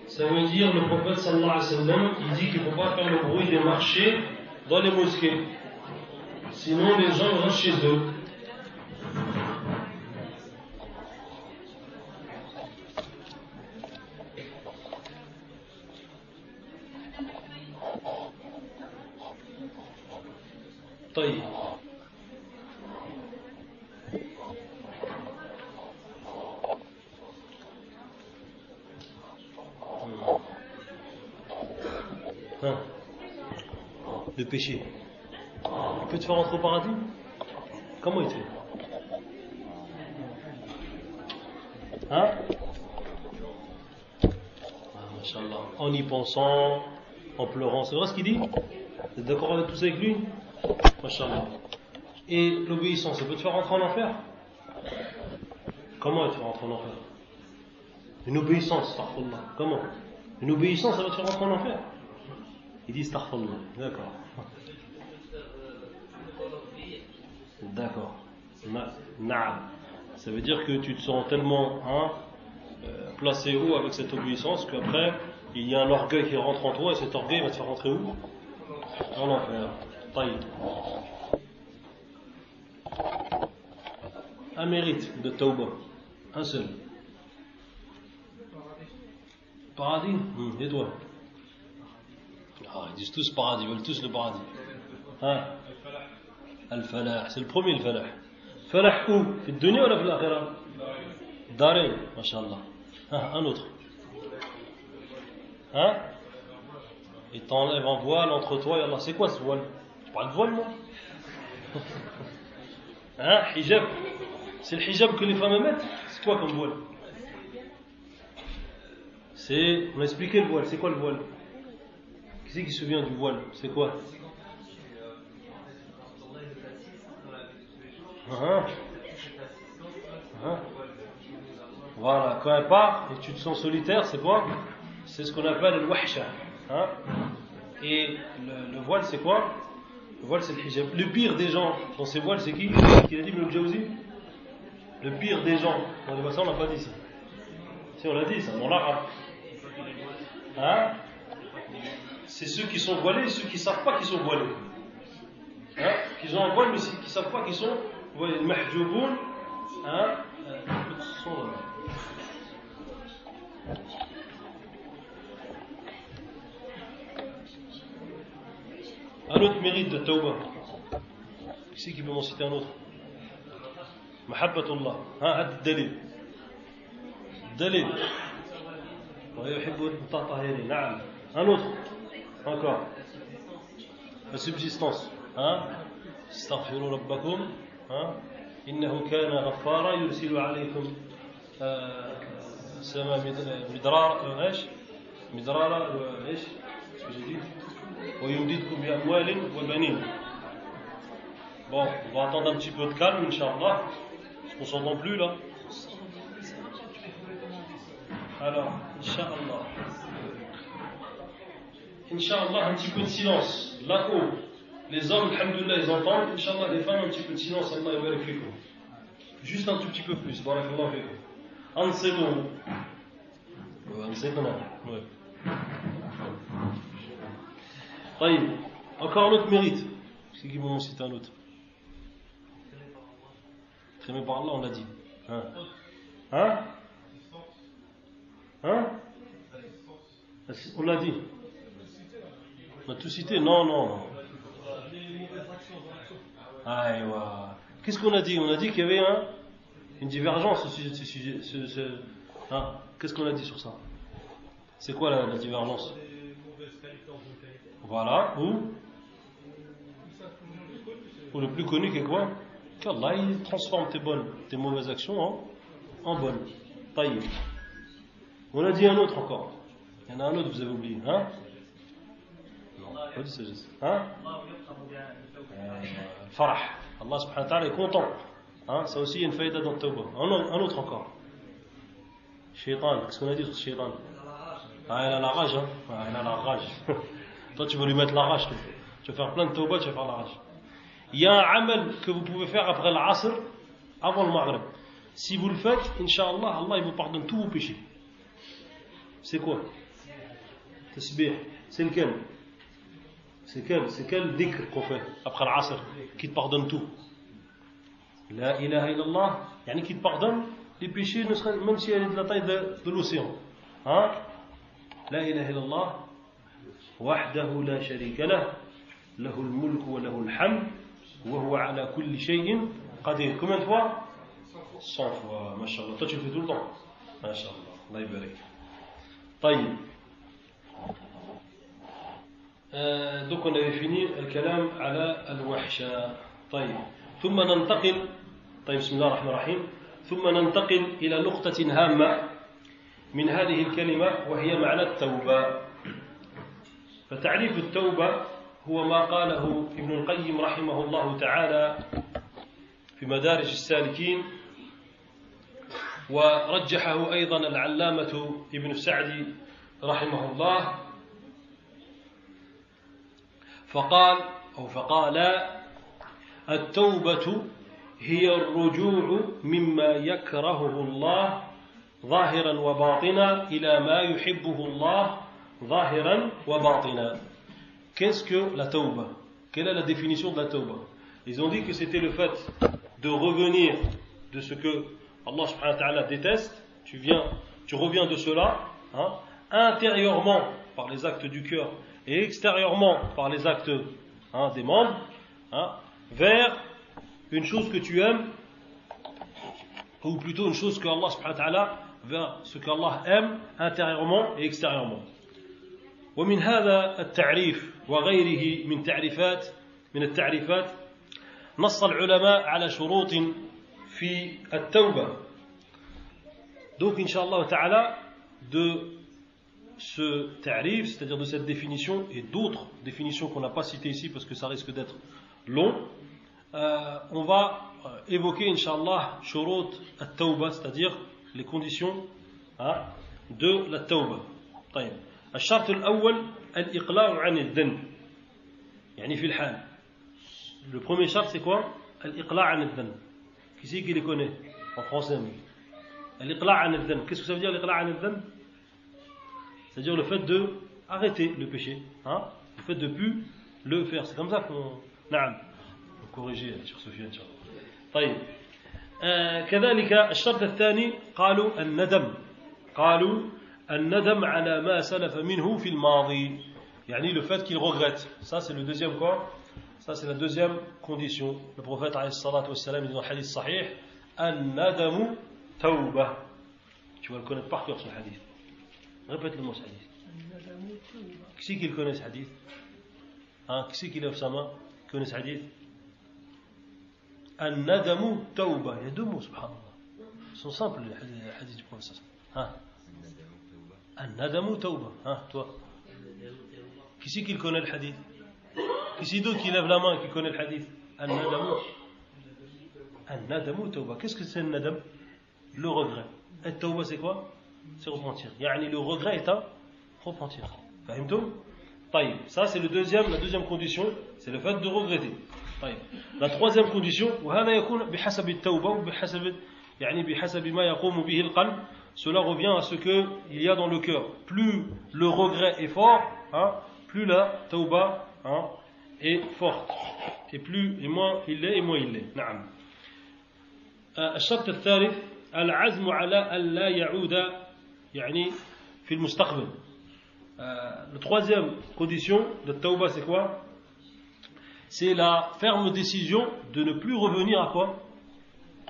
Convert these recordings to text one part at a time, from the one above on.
Ça veut dire, le prophète sallallahu alayhi wa sallam, il dit qu'il ne faut pas faire le bruit des marchés dans les mosquées. Sinon les gens rentrent chez eux. طيب. Le péché. Il peut te faire rentrer au paradis? Comment il te fait? Hein? Machallah. En y pensant, en pleurant. C'est vrai ce qu'il dit? Vous êtes d'accord avec tout ça avec lui? Machallah. Et l'obéissance, ça peut te faire rentrer en enfer? Comment elle te fait rentrer en enfer? Une obéissance, astaghfirullah. Comment? Une obéissance, ça va te faire rentrer en enfer? Il dit astaghfirullah. D'accord. D'accord. Na'am. Ça veut dire que tu te sens tellement placé haut avec cette obéissance qu'après il y a un orgueil qui rentre en toi et cet orgueil va te faire rentrer où? En enfer. Taïb. Un mérite de tauba. Un seul. Paradis? Et toi? Ils disent tous paradis, ils veulent tous le paradis. Al-Falah, c'est le premier le Falah. Falah où? في الدنيا ولا في الآخرة? Daré, mashallah. Un autre. Il t'enlève un voile entre toi et Allah. C'est quoi ce voile? Tu parles de voile, moi? Hijab. C'est le hijab que les femmes mettent? C'est quoi comme voile? On a expliqué le voile. C'est quoi le voile? Qui c'est qui se souvient du voile? C'est quoi? Voilà, quand elle part et tu te sens solitaire, c'est quoi? C'est ce qu'on appelle le wahsha. Et le voile, c'est quoi? Le voile, c'est le hijab. Le pire des gens dans ces voiles, c'est qui? Qui a dit Ibn al-Jawzi? Le pire des gens. Ça, on l'a pas dit ça. Si, on l'a dit ça, dans l'arabe. C'est ceux qui sont voilés et ceux qui ne savent pas qu'ils sont voilés. Qu'ils ont un voile, mais qui ne savent pas qu'ils sont voilés. Le mahjouboun. Un autre mérite de tauba. Qui c'est qui peut m'en citer un autre? Mahabbatullah. Had dalil. Dalil. Un autre. Encore. La subsistance. Astaghfiru rabbakum. إنه كان غفارا يرسل عليكم سماء مدرارا ايش مدرارا ايش ويمددكم بأموال وبنين. Bon, on va attendre un petit peu de calme, Inch'Allah, parce qu'on s'entend plus là. Alors, Inch'Allah. Inch'Allah, un petit peu de silence. Là-haut, les hommes, alhamdoulilah, ils entendent. Inch'Allah, les femmes, un petit peu de silence. Allah yabarak fikum. Juste un tout petit peu plus. Barakallahu fikum. Ansibou. Ansibna. Ouais. Taïb. Encore un autre mérite. C'est qui m'en cite un autre? Très bien par Allah, on l'a dit. On l'a dit. On a tout cité? Non. Aïwa. Qu'est-ce qu'on a dit? On a dit qu'il y avait une divergence au sujet de ce sujet. Hein? Qu'est-ce qu'on a dit sur ça? C'est quoi la divergence? Voilà. Ou le plus connu qui est quoi? Qu'Allah il transforme tes mauvaises actions en bonnes. Taïb. On a dit un autre encore. Il y en a un autre, vous avez oublié. Hein? Non, pas dit sagesse. Hein? Farah. Allah subhanahu wa ta'ala est content. Hein? Ça aussi, il y a une faïda dans le tawbah. Un autre encore. Shaitan. Qu'est-ce qu'on a dit sur Shaitan? Ah, il a la rage. Hein? Ah, il a la rage. Toi, tu veux lui mettre la rage. Tu vas faire plein de tawbah, tu vas faire la rage. Il y a un amal que vous pouvez faire après l'Asr, avant le Maghrib. Si vous le faites, Inch'Allah, Allah il vous pardonne tous vos péchés. C'est quoi? Tasbih. C'est lequel? C'est quel dhikr qu'on fait après l'Asr qui te pardonne tout? La ilaha illallah, yani qui te pardonne les péchés, même si elle est de la taille de l'océan. Hein? La ilaha illallah, wahdahu la sharika lah, lahul mulk wa lahul hamd, wa huwa ala kulli shay'in qadir. Combien de fois? 100 fois, mashallah. Toi tu le fais tout le temps. Mashallah. Allah yabarak. طيب. Donc on avait fini الكلام على الوحشة. طيب. ثم ننتقل طيب بسم الله الرحمن الرحيم. ثم ننتقل إلى نقطة هامة من هذه الكلمة وهي معنى التوبة. فتعريف التوبة هو ما قاله ابن القيم رحمه الله تعالى في مدارج السالكين، ورجحه أيضا العلامة ابن السعدي رحمه الله، فقال التوبة هي الرجوع مما يكرهه الله ظاهرا وباطنا إلى ما يحبه الله ظاهرا وباطنا. Qu'est-ce que la tauba? Quelle est la définition de la tauba? Ils ont dit que c'était le fait de revenir de ce que Allah subhanahu wa ta'ala déteste, tu reviens de cela, hein, intérieurement par les actes du cœur et extérieurement par les actes des membres, hein, vers une chose que tu aimes, ou plutôt une chose que Allah subhanahu wa ta'ala, vers ce qu'Allah aime intérieurement et extérieurement. ومن هذا التعريف وغيره من التعريفات نص العلماء على شروط في التوبة. Donc Inch'Allah Ta'ala, de ce ta'rif, c'est-à-dire de cette définition et d'autres définitions qu'on n'a pas citées ici parce que ça risque d'être long, on va évoquer Inch'Allah shurut at-tawbah, c'est-à-dire les conditions de la tawbah. طيب. الشرط الأول الإقلاع عن الذنب يعني في الحال. Le premier charte c'est quoi? الإقلاع عن الذنب. Qui c'est qui les connaît en français? الإقلاع عن الذنب. Qu'est-ce que ça veut dire الإقلاع عن الذنب? C'est-à-dire le fait de arrêter le péché, hein? Le fait de plus le faire. C'est comme ça qu'on نعم corriger sur Sophia إن شاء الله. طيب. كذلك الشرط الثاني قالوا الندم على ما سلف منه في الماضي. يعني le fait qu'il regrette. Ça c'est le deuxième quoi? Ça c'est la deuxième condition. Le prophète alayhi salatu wassalam dit dans le hadith sahih, an-nadamu tawbah. Tu vas le connaître par cœur ce hadith. Répète-le moi ce hadith. Qui c'est qui le connaît ce hadith? Hein, qui c'est qui lève sa main? Qui connaît ce hadith? An-nadamu tawbah. Il y a deux mots, subhanallah. Ils sont simples les hadiths du prophète. Hein? An-nadamu tawbah. Hein, toi? Qui c'est qui le connaît le hadith? Qui c'est d'autre qui lève la main qui connaît le hadith? An-nadamu tawbah. Qu'est-ce que c'est le nadam? Le regret. Et tawbah c'est quoi? C'est repentir. Yani le regret est un repentir. Fahimtum? طيب. Ça c'est la deuxième condition, c'est le fait de regretter. طيب. La troisième condition, وهذا يكون بحسب التوبة وبحسب بحسب ما يقوم به القلب. Cela revient à ce que il y a dans le cœur. Plus le regret est fort, hein, plus la tauba est forte. Et moins il l'est, et moins il l'est. نعم. الشرط الثالث العزم على أن لا يعود يعني في المستقبل. La troisième condition de tauba c'est quoi? c'est la ferme décision de ne plus revenir à quoi?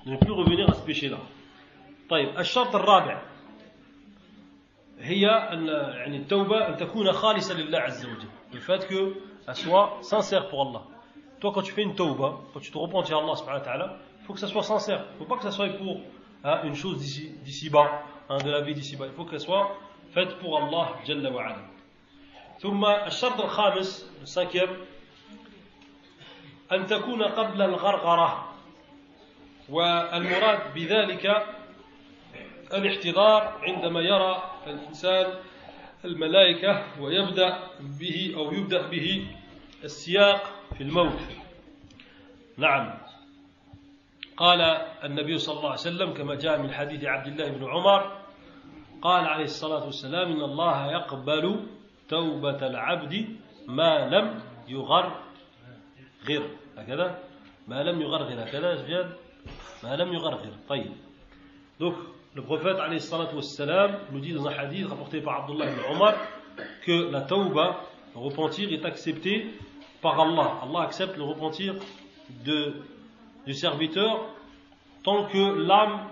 De ne plus revenir à ce péché-là. طيب الشرط الرابع هي يعني التوبة أن تكون خالصة لله عز وجل. Le fait qu'elle soit sincère pour Allah. Toi, quand tu fais une tauba, quand tu te repentis à Allah subhanahu wa ta'ala, il faut que ça soit sincère. Il ne faut pas que ça soit pour une chose d'ici-bas, de la vie d'ici-bas. Il faut qu'elle soit faite pour Allah Jalla wa ala. ثم الشرط الخامس, le cinquième, أن تكون قبل الغرغرة. والمراد بذلك الاحتضار عندما يرى الإنسان الملائكة ويبدأ به أو يبدأ به السياق في الموت. نعم. قال النبي صلى الله عليه وسلم كما جاء من حديث عبد الله بن عمر قال عليه الصلاة والسلام إن الله يقبل توبة العبد ما لم يغرغر. هكذا ما لم يغرغر. هكذا زياد ما لم يغرغر. طيب. Donc le prophète alayhi salatu wassalam nous dit dans un hadith rapporté par Abdullah ibn Omar que la tauba, le repentir, est accepté par Allah. Allah accepte le repentir du serviteur tant que l'âme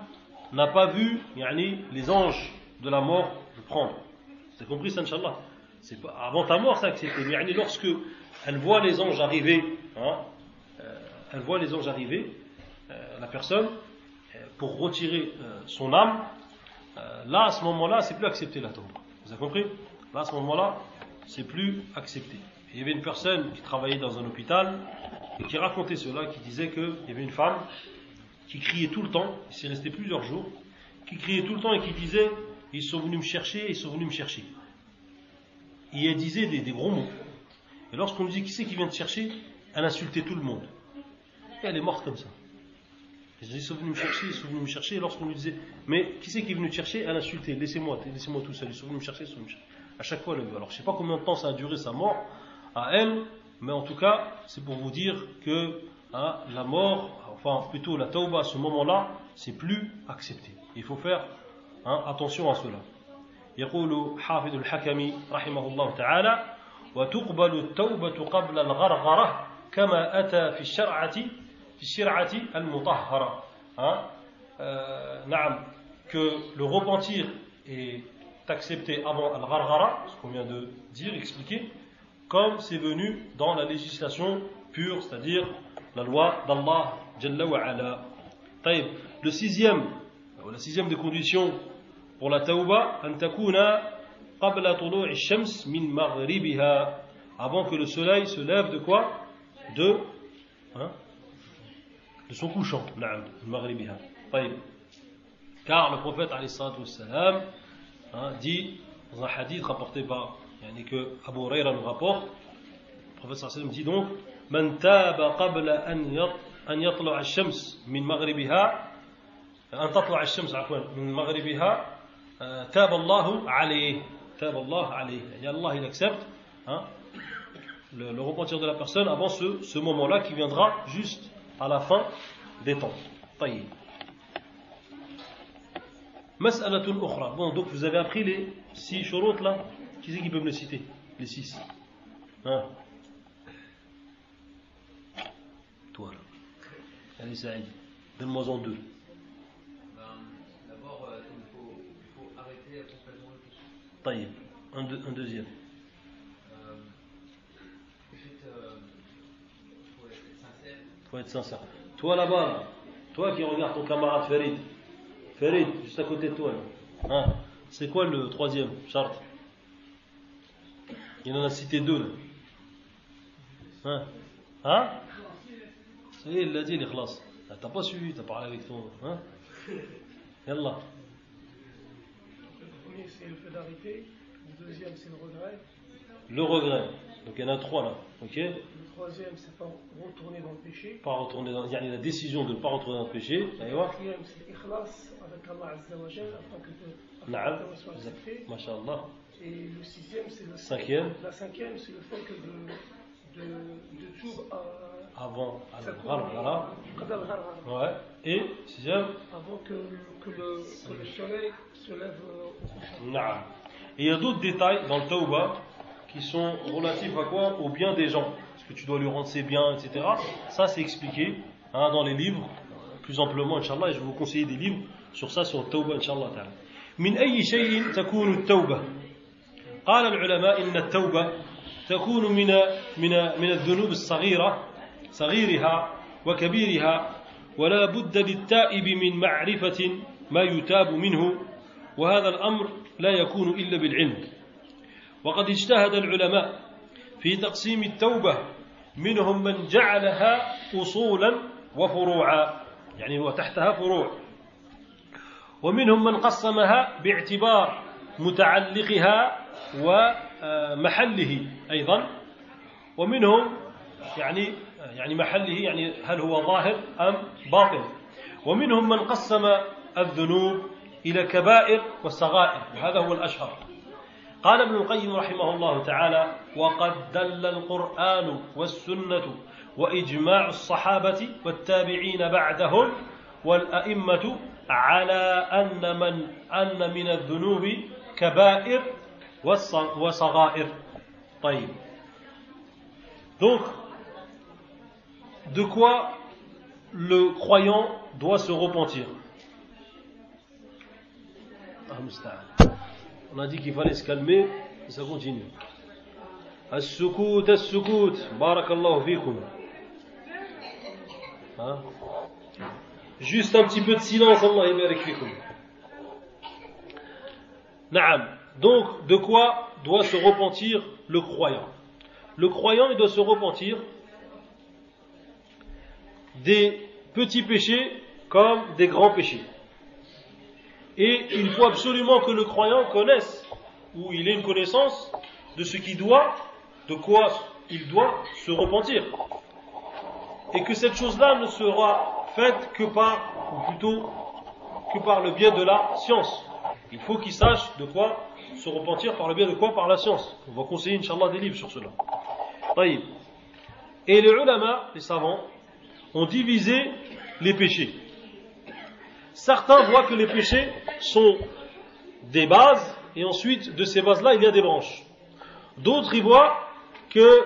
n'a pas vu les anges de la mort le prendre. Vous avez compris ça, Inch'Allah? C'est pas, avant ta mort, c'est accepté. Mais lorsque elle voit les anges arriver, la personne, pour retirer son âme, là, à ce moment-là, c'est plus accepté la tauba. Vous avez compris? Là, à ce moment-là, c'est plus accepté. Et il y avait une personne qui travaillait dans un hôpital et qui racontait cela, qui disait qu'il y avait une femme qui criait tout le temps, il s'est resté plusieurs jours, qui criait tout le temps et qui disait « Ils sont venus me chercher, ils sont venus me chercher ». Et elle disait des gros mots. Et lorsqu'on lui dit « Qui c'est qui vient te chercher ?», elle insultait tout le monde. Et elle est morte comme ça. Ils sont venus me chercher, ils sont venus me chercher. Et lorsqu'on lui disait, mais qui c'est qui est venu te chercher? Elle insultait, laissez-moi tout seul. Ils sont venus me chercher, ils sont venus me chercher. À chaque fois, alors je ne sais pas combien de temps ça a duré sa mort à elle, mais en tout cas, c'est pour vous dire que la mort, enfin plutôt la tauba à ce moment-là, c'est plus accepté. Il faut faire attention à cela. يقول حافظ الحكمي رحمه الله تعالى وتقبل التوبة قبل الغرغرة كما أتى في الشرعة المطهرة. نعم, que le repentir est accepté avant al-gharghara, ce qu'on vient de dire, expliquer, comme c'est venu dans la législation pure, c'est-à-dire la loi d'Allah Jalla wa ala. طيب, la sixième des conditions pour la tauba, أن تكون قبل طلوع الشمس من مغربها, avant que le soleil se lève de quoi? De son couchant. نعم, مغربها. طيب. Car le prophète alayhi salatu wassalam dit dans un hadith rapporté par que Abu Huraira nous rapporte, le prophète sallallahu alayhi wa sallam dit donc من تاب قبل أن يطلع الشمس من مغربها أن تطلع الشمس عفوا من مغربها تاب الله عليه. Allah il accepte le repentir de la personne avant ce moment-là qui viendra juste à la fin des temps. طيب. مسألة أخرى. Bon, donc vous avez appris les 6 shurut là. Qui c'est qui peut me les citer? Les 6. Toi là. Allez Saïd, donne-moi en 2. D'abord, il faut arrêter complètement le péché. طيب. Un deuxième. Faut être sincère. Toi là-bas, toi qui regardes ton camarade Farid, juste à côté de toi là. C'est quoi le troisième charte? Il en a cité 2 là. Ça y est, il l'a dit, l'ikhlas. T'as pas suivi, t'as parlé avec ton. Yallah. Le premier c'est le fait d'arrêter, le deuxième c'est le regret. Le regret. Donc il y en a 3 là. Ok. Le troisième c'est pas retourner dans le péché. Pas retourner dans. Il y a la décision de ne pas retourner dans le péché. Le quatrième c'est l'ikhlas avec Allah Azza wa Jal afin que le soit accepté. Masha'Allah. Et le sixième c'est le cinquième. La cinquième c'est le fait que de toub avant al-gharghara. Ouais. Et sixième. Avant que le soleil se lève au couchant. Et il y a d'autres détails dans le tauba qui sont relatifs à quoi? Au bien des gens. Parce que tu dois lui rendre ses biens, etc. Ça, c'est expliqué dans les livres, plus amplement, Inch'Allah, et je vais vous conseiller des livres sur ça, sur le Tawbah, Inch'Allah. من أي شيء تكون التوبة؟ قال العلماء إن التوبة تكون من الذنوب الصغيرة صغيرها وكبيرها ولا بد للتائب من معرفة ما يتاب منه وهذا الأمر لا يكون إلا بالعلم وقد اجتهد العلماء في تقسيم التوبة منهم من جعلها أصولا وفروعا يعني وتحتها فروع ومنهم من قسمها باعتبار متعلقها ومحله أيضا ومنهم يعني محله يعني هل هو ظاهر أم باطن ومنهم من قسم الذنوب إلى كبائر والصغائر وهذا هو الأشهر قال ابن القيم رحمه الله تعالى وقد دل القرآن والسنة وإجماع الصحابة والتابعين بعدهم والأئمة على أن من الذنوب كبائر وصغائر طيب donc de quoi le croyant doit se repentir. On a dit qu'il fallait se calmer et ça continue. As-sukut, as-sukut, barakallahu fikum. Juste un petit peu de silence, Allah yabarak fikum. Naam. Donc, de quoi doit se repentir le croyant? Le croyant, il doit se repentir des petits péchés comme des grands péchés. Et il faut absolument que le croyant connaisse, ou il ait une connaissance de ce qu'il doit, de quoi il doit se repentir. Et que cette chose-là ne sera faite que par, ou plutôt, que par le biais de la science. Il faut qu'il sache de quoi se repentir, par le biais de quoi? Par la science. On va conseiller, Inch'Allah, des livres sur cela. Et les ulama, les savants, ont divisé les péchés. Certains voient que les péchés sont des bases, et ensuite, de ces bases-là, il y a des branches. D'autres y voient que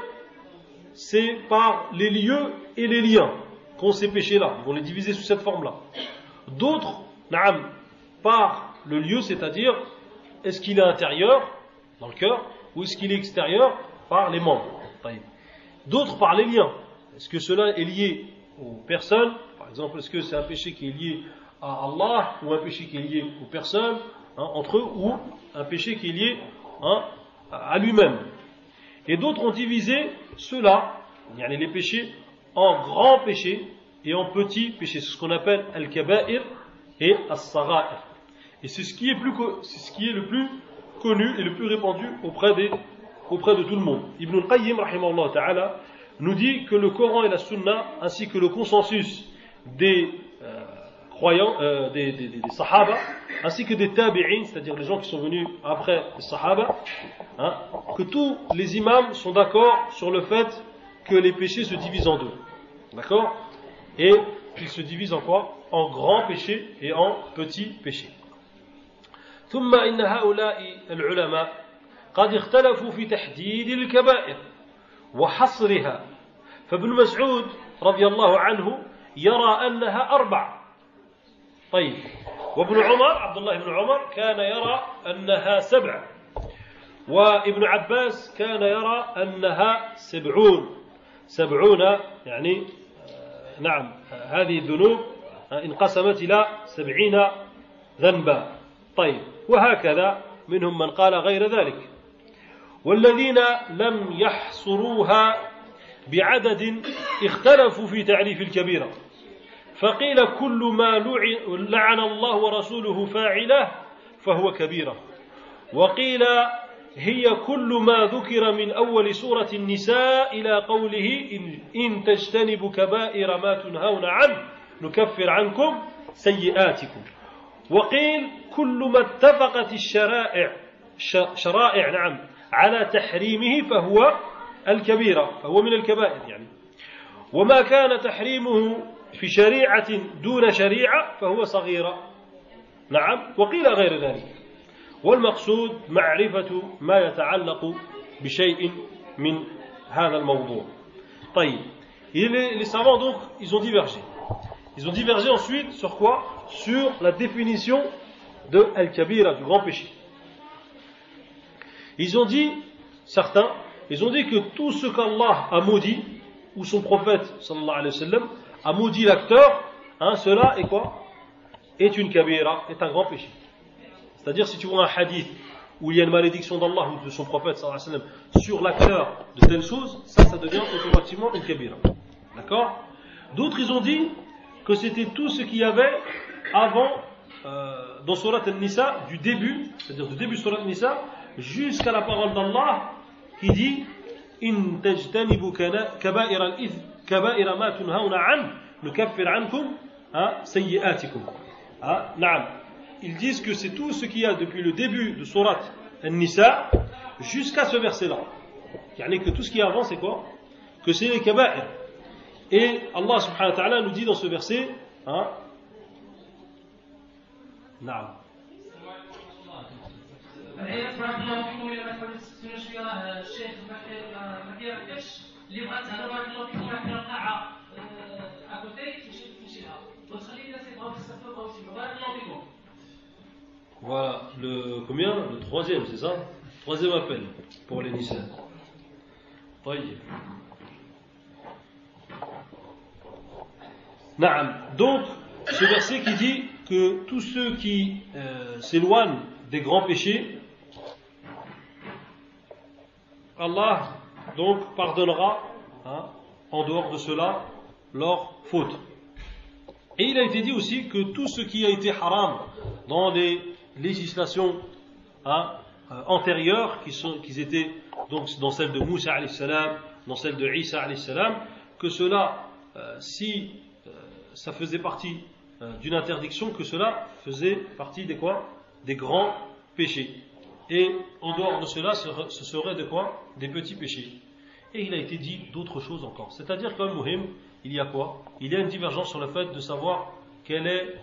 c'est par les lieux et les liens qu'ont ces péchés-là. Ils vont les diviser sous cette forme-là. D'autres, par le lieu, c'est-à-dire, est-ce qu'il est intérieur, dans le cœur, ou est-ce qu'il est extérieur, par les membres. D'autres par les liens. Est-ce que cela est lié aux personnes? Par exemple, est-ce que c'est un péché qui est lié à Allah, ou un péché qui est lié aux personnes, entre eux, ou un péché qui est lié à lui-même. Et d'autres ont divisé cela, les péchés, en grands péchés et en petits péchés. C'est ce qu'on appelle al-kaba'ir et as-sagha'ir. Et c'est ce qui est le plus connu et le plus répandu auprès de tout le monde. Ibn al-Qayyim, rahimahullah ta'ala, nous dit que le Coran et la Sunna, ainsi que le consensus des croyants, des Sahaba, ainsi que des Tabi'in, c'est-à-dire les gens qui sont venus après les Sahaba, que tous les imams sont d'accord sur le fait que les péchés se divisent en deux. D'accord? Et qu'ils se divisent en quoi? En grands péchés et en petits péchés. ثم إن هؤلاء العلماء قد اختلفوا في تحديد الكبائر وحصرها فابن مسعود رضي الله عنه يرى أنها 4 طيب وابن عمر عبد الله بن عمر كان يرى أنها 7 وابن عباس كان يرى أنها 70 يعني هذه الذنوب انقسمت إلى 70 ذنبا طيب وهكذا منهم من قال غير ذلك والذين لم يحصروها بعدد اختلفوا في تعريف الكبيرة فقيل كل ما لعن الله ورسوله فاعله فهو كبيرة وقيل هي كل ما ذكر من أول سورة النساء إلى قوله إن تجتنبوا كبائر ما تنهون عنه نكفر عنكم سيئاتكم وقيل كل ما اتفقت الشرائع على تحريمه فهو الكبيرة فهو من الكبائر وما كان تحريمه في شريعة دون شريعة فهو صغيرة وقيل غير ذلك والمقصود معرفة ما يتعلق بشيء من هذا الموضوع Taïb. Et les savants donc, ils ont divergé. Ils ont divergé ensuite sur quoi? Sur la définition de Al-Kabira, du grand péché. Ils ont dit, certains, ils ont dit que tout ce qu'Allah a maudit, ou son prophète sallallahu alayhi wa sallam a maudit l'acteur, cela est quoi? Est une kabira, est un grand péché. C'est-à-dire si tu vois un hadith où il y a une malédiction d'Allah ou de son prophète sallallahu alayhi wa sallam sur l'acteur de telle chose, ça devient automatiquement une kabira. D'accord? D'autres ils ont dit que c'était tout ce qu'il y avait avant dans Surat An-Nisa, du début, c'est-à-dire du début de Surat An-Nisa jusqu'à la parole d'Allah qui dit إن تجتنبوا كبائر الإثم كبائر ما تنهون عنه نكفر عنكم سيئاتكم. نعم. Ils disent que c'est tout ce qu'il y a depuis le début de Surat An-Nisa jusqu'à ce verset-là. Yani que tout ce qui est avant c'est quoi? Que c'est les kaba'ir. Et Allah subhanahu wa ta'ala nous dit dans ce verset نعم. الحين بارك الله فيكم الى مدخل السنه شويه راه الشيخ ما كيركبش اللي بغات تهضر بارك الله فيكم راح القاعه اكوتي تمشيها وتخلي الناس يبغاو يستفدوا بغاو يسمعوا بارك الله فيكم. Voilà, le troisième, c'est ça? Troisième appel pour les Nissan. طيب. Naam. Donc, ce verset qui dit que tous ceux qui s'éloignent des grands péchés, Allah donc pardonnera en dehors de cela leurs fautes. Et il a été dit aussi que tout ce qui a été haram dans les législations antérieures, qui étaient donc dans celle de Moussa alayhi salam, dans celle de Isa alayhi salam, que cela, si ça faisait partie d'une interdiction, que cela faisait partie des quoi? Des grands péchés. Et en dehors de cela, ce serait de quoi? Des petits péchés. Et il a été dit d'autres choses encore. C'est-à-dire qu'en Muhim, il y a quoi? Il y a une divergence sur le fait de savoir quel est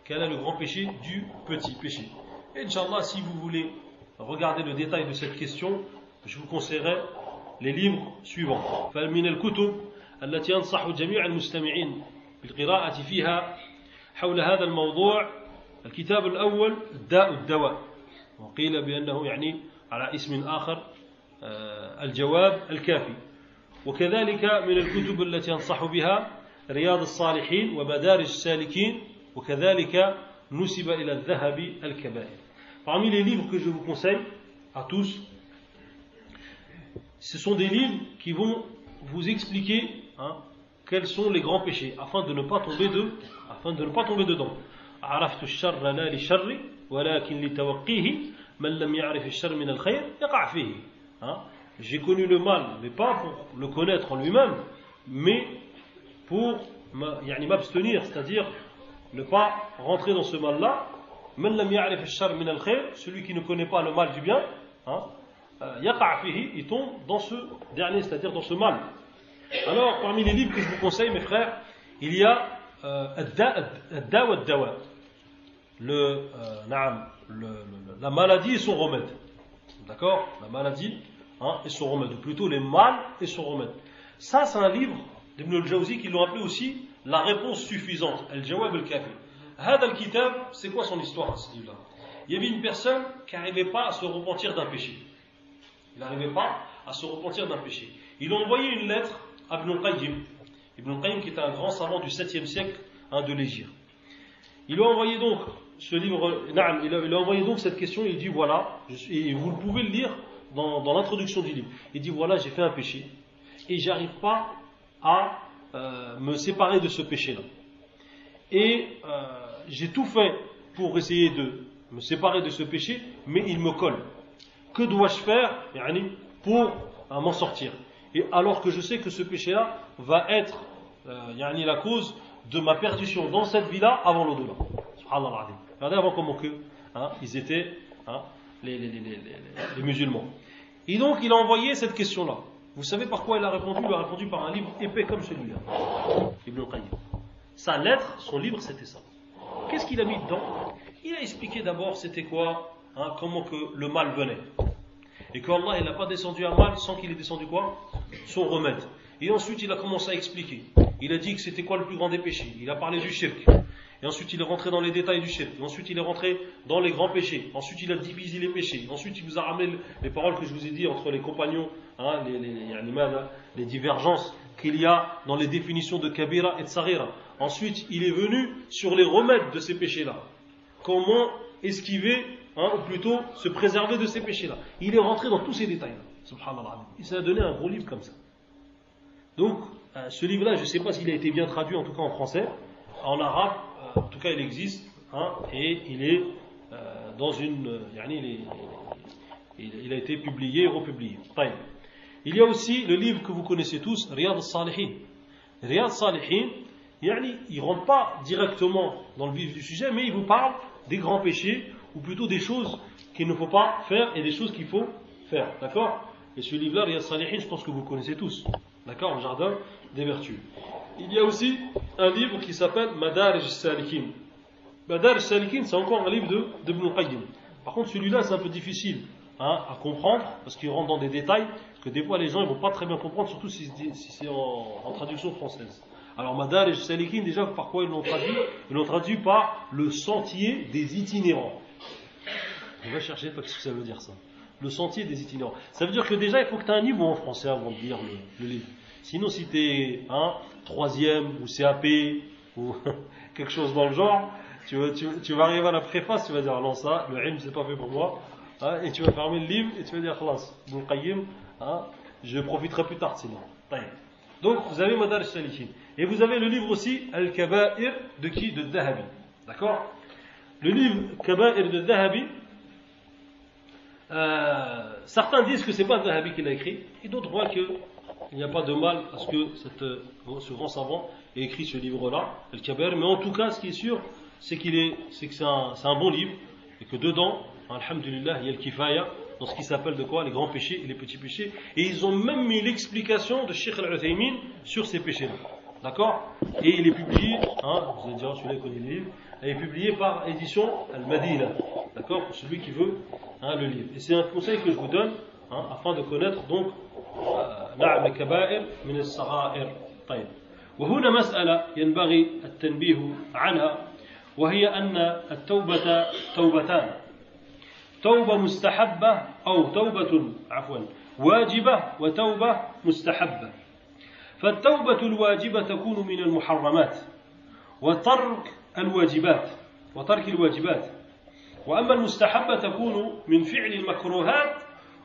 le grand péché du petit péché. Et Inch'Allah, si vous voulez regarder le détail de cette question, je vous conseillerais les livres suivants. فمن الكتب التي أنصح جميع المستمعين بالقراءة فيها حول هذا الموضوع الكتاب الأول الداء الدواء، وقيل بأنه يعني على اسم آخر الجواب الكافي. وكذلك من الكتب التي أنصح بها رياض الصالحين ومدارج السالكين، وكذلك نسب إلى الذهب الكبائر. Parmi les livres que je vous conseille à tous, ce sont des livres qui vont vous expliquer quels sont les grands péchés afin de ne pas tomber dedans. عرفت الشر لا لشر ولكن لتوقيه من لم يعرف الشر من الخير يقع فيه. J'ai connu le mal, mais pas pour le connaître en lui-même, mais pour m'abstenir, c'est-à-dire ne pas rentrer dans ce mal-là. من لم يعرف الشر من الخير, celui qui ne connaît pas le mal du bien, يقع فيه, il tombe dans ce dernier, c'est-à-dire dans ce mal. Alors, parmi les livres que je vous conseille, mes frères, il y a الداء والدواء, la maladie et son remède. D'accord? La maladie et son remède, ou plutôt les mal et son remède. Ça, c'est un livre d'Ibn al-Jawzi qui l'ont appelé aussi la réponse suffisante, al-Jawab al-Kafi. Hada al-Kitab, c'est quoi son histoire, ce livre-là? Il y avait une personne qui n'arrivait pas à se repentir d'un péché. Il n'arrivait pas à se repentir d'un péché. Il a envoyé une lettre à Ibn al-Qayyim. Ibn al-Qayyim, qui était un grand savant du 7e siècle de l'Égypte. Il a envoyé donc ce livre, il a envoyé donc cette question, il dit voilà, et vous pouvez le lire dans l'introduction du livre. Il dit voilà, j'ai fait un péché, et j'arrive pas à me séparer de ce péché-là. Et j'ai tout fait pour essayer de me séparer de ce péché, mais il me colle. Que dois-je faire pour m'en sortir? Et alors que je sais que ce péché-là va être la cause de ma perdition dans cette vie-là avant l'au-delà. Subhanallah. Regardez avant comment ils étaient les musulmans. Et donc il a envoyé cette question-là. Vous savez par quoi il a répondu? Il a répondu par un livre épais comme celui-là, Ibn al-Qayyim. Sa lettre, son livre, c'était ça. Qu'est-ce qu'il a mis dedans? Il a expliqué d'abord c'était quoi, comment que le mal venait. Et qu'Allah il n'a pas descendu un mal sans qu'il ait descendu quoi? son remède. Et ensuite il a commencé à expliquer. Il a dit que c'était quoi le plus grand des péchés. Il a parlé du shirk. Et ensuite il est rentré dans les détails du shirk. Et ensuite il est rentré dans les grands péchés. Ensuite il a divisé les péchés. Ensuite il vous a ramené les paroles que je vous ai dit entre les compagnons, hein, les divergences qu'il y a dans les définitions de kabira et de saghira. Ensuite il est venu sur les remèdes de ces péchés-là. Comment esquiver, hein, ou plutôt se préserver de ces péchés-là. Il est rentré dans tous ces détails-là. Subhanallah. Il s'est donné un gros livre comme ça. Donc ce livre-là, je ne sais pas s'il a été bien traduit, en tout cas en français. En arabe, en tout cas il existe, hein, et il est dans une... il a été publié et republié. Il y a aussi le livre que vous connaissez tous, Riyad al-Salihin. Riyad al-Salihin, il ne rentre pas directement dans le vif du sujet, mais il vous parle des grands péchés, ou plutôt des choses qu'il ne faut pas faire et des choses qu'il faut faire. D'accord? Et ce livre-là, Riyad al-Salihin, je pense que vous le connaissez tous. D'accord? Le jardin des vertus. Il y a aussi un livre qui s'appelle Madarij al-Salikin. Madarij al-Salikin, c'est encore un livre d'Ibn al-Qayyim. Par contre, celui-là, c'est un peu difficile, hein, à comprendre, parce qu'il rentre dans des détails que des fois les gens ne vont pas très bien comprendre, surtout si c'est en traduction française. Alors, Madarij al-Salikin, déjà, par quoi ils l'ont traduit? Ils l'ont traduit par le sentier des itinérants. On va chercher, pas ce que ça veut dire ça. Le sentier des itinérants. Ça veut dire que déjà, il faut que tu aies un niveau en français avant de lire le livre. Sinon, si tu es troisième ou CAP ou quelque chose dans le genre, tu vas arriver à la préface, tu vas dire non, ça, le ilm, c'est pas fait pour moi, hein, et tu vas fermer le livre et tu vas dire khalas, Ibn Qayyim, hein, je profiterai plus tard sinon. Donc, vous avez Madarij al-Salikin. Et vous avez le livre aussi, Al-Kaba'ir, de qui? De Dhahabi. D'accord? Le livre Kaba'ir de Dhahabi, certains disent que c'est pas Dhahabi qui l'a écrit, et d'autres voient qu'il n'y a pas de mal à ce que ce grand savant ait écrit ce livre-là, Al-Kaba'ir. Mais en tout cas, ce qui est sûr, c'est que c'est un bon livre, et que dedans, alhamdulillah, il y a le kifaya, dans ce qui s'appelle de quoi? Les grands péchés et les petits péchés. Et ils ont même mis l'explication de Cheikh Al-Uthaymin sur ces péchés-là. D'accord? Et il est publié, vous allez dire, celui-là connaît le livre, il est publié par édition Al-Madina. D'accord? Pour celui qui veut, le livre. Et c'est un conseil que je vous donne, afin de connaître donc نعم الكبائر من الصغائر. طيب. وهنا مسألة ينبغي التنبيه عنها، وهي أن التوبة توبتان، توبة مستحبة أو توبة واجبة وتوبة مستحبة. فالتوبة الواجبة تكون من المحرمات وترك الواجبات، وأما المستحبة تكون من فعل المكروهات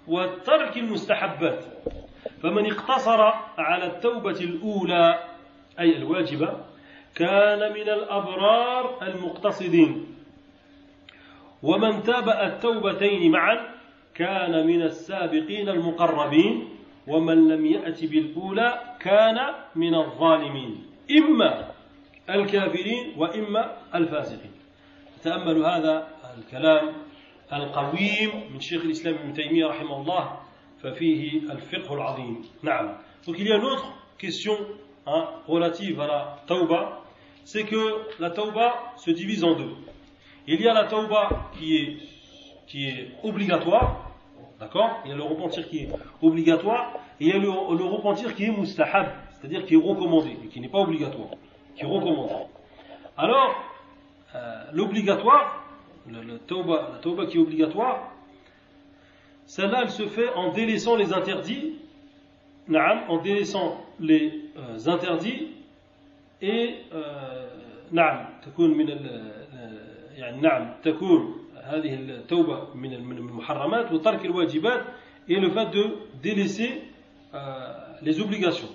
وترك المستحبات. فمن اقتصر على التوبة الأولى أي الواجبة كان من الأبرار المقتصدين، ومن تابع التوبتين معا كان من السابقين المقربين، ومن لم يأت بالأولى كان من الظالمين، إما الكافرين وإما الفاسقين. تأملوا هذا الكلام القويم من شيخ الإسلام ابن تيمية رحمه الله، ففيه الفقه العظيم. نعم. Donc il y a une autre question relative à la tauba, c'est que la tauba se divise en deux. Il y a la tauba qui est obligatoire, d'accord? Il y a le repentir qui est obligatoire, et il y a le repentir qui est mustahab, c'est-à-dire qui est recommandé, et qui n'est pas obligatoire, qui est recommandé. Alors, l'obligatoire, la tauba qui est obligatoire, celle-là, elle se fait en délaissant les interdits, en délaissant les interdits, et تكون هذه التوبة من المحرمات وترك الواجبات, et le fait de délaisser les obligations.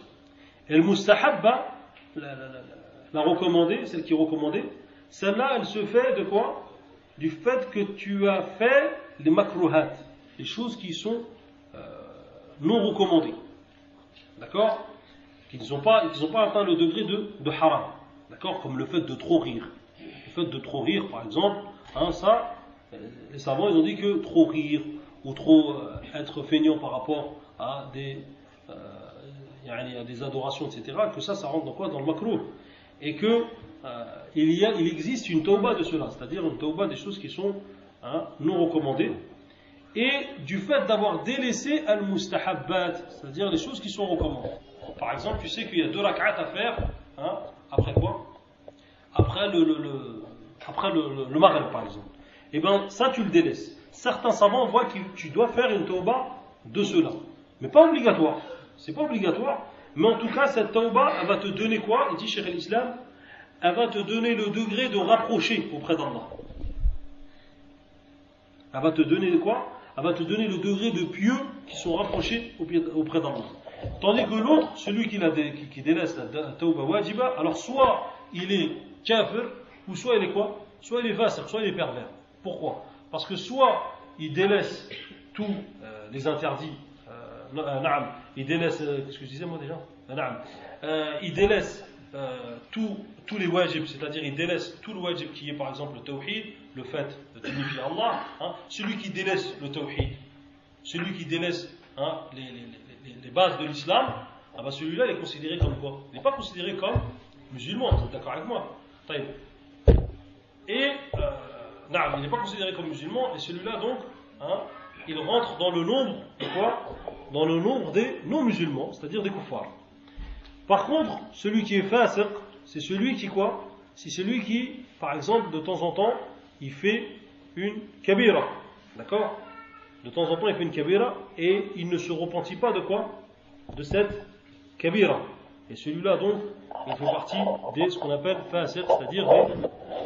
Et le mustahabba, la recommandée, celle qui est recommandée, celle-là, elle se fait de quoi? Du fait que tu as fait les makruhat, les choses qui sont non recommandées, d'accord, qui ne sont pas atteint le degré de haram, d'accord, comme le fait de trop rire. Le fait de trop rire, par exemple, ça, les savants, ils ont dit que trop rire ou trop être feignant par rapport à des adorations, etc., que ça rentre dans quoi? Dans le makruh. Et que il existe une tauba de cela, c'est-à-dire une tauba des choses qui sont non recommandées. et du fait d'avoir délaissé al-mustahabbat, c'est-à-dire les choses qui sont recommandées. Par exemple, tu sais qu'il y a 2 rak'at à faire, hein, après quoi? Après le maghrib, par exemple. Et bien, ça, tu le délaisses. Certains savants voient que tu dois faire une tauba de cela. Mais pas obligatoire. C'est pas obligatoire. Mais en tout cas, cette tauba, elle va te donner quoi? Il dit Cheikh l'Islam, elle va te donner le degré de rapprocher auprès d'Allah. Elle va te donner quoi? Elle va te donner le degré de pieux qui sont rapprochés auprès d'Allah. Tandis que l'autre, celui qui délaisse la tauba wajiba, alors soit il est kafir, ou soit il est quoi? Soit il est fasiq, soit il est pervers. Pourquoi? Parce que soit il délaisse tous les interdits, il délaisse, qu'est-ce que je disais moi déjà? Il délaisse tous les wajibs, c'est-à-dire il délaisse tout le wajib qui est par exemple le tawhid, le fait d'unifier Allah, hein, celui qui délaisse le tawhid, celui qui délaisse les bases de l'islam, ah ben celui-là il est considéré comme quoi? Il n'est pas considéré comme musulman, vous êtes d'accord avec moi? Et il n'est pas considéré comme musulman, et celui-là donc, hein, il rentre dans le nombre de quoi? Dans le nombre des non-musulmans, c'est-à-dire des kuffars. Par contre, celui qui est fasiq, c'est celui qui quoi? C'est celui qui, par exemple, de temps en temps, il fait une kabira. D'accord? De temps en temps, il fait une kabira et il ne se repentit pas de quoi? De cette kabira. Et celui-là, donc, il fait partie de ce qu'on appelle fasiq, c'est-à-dire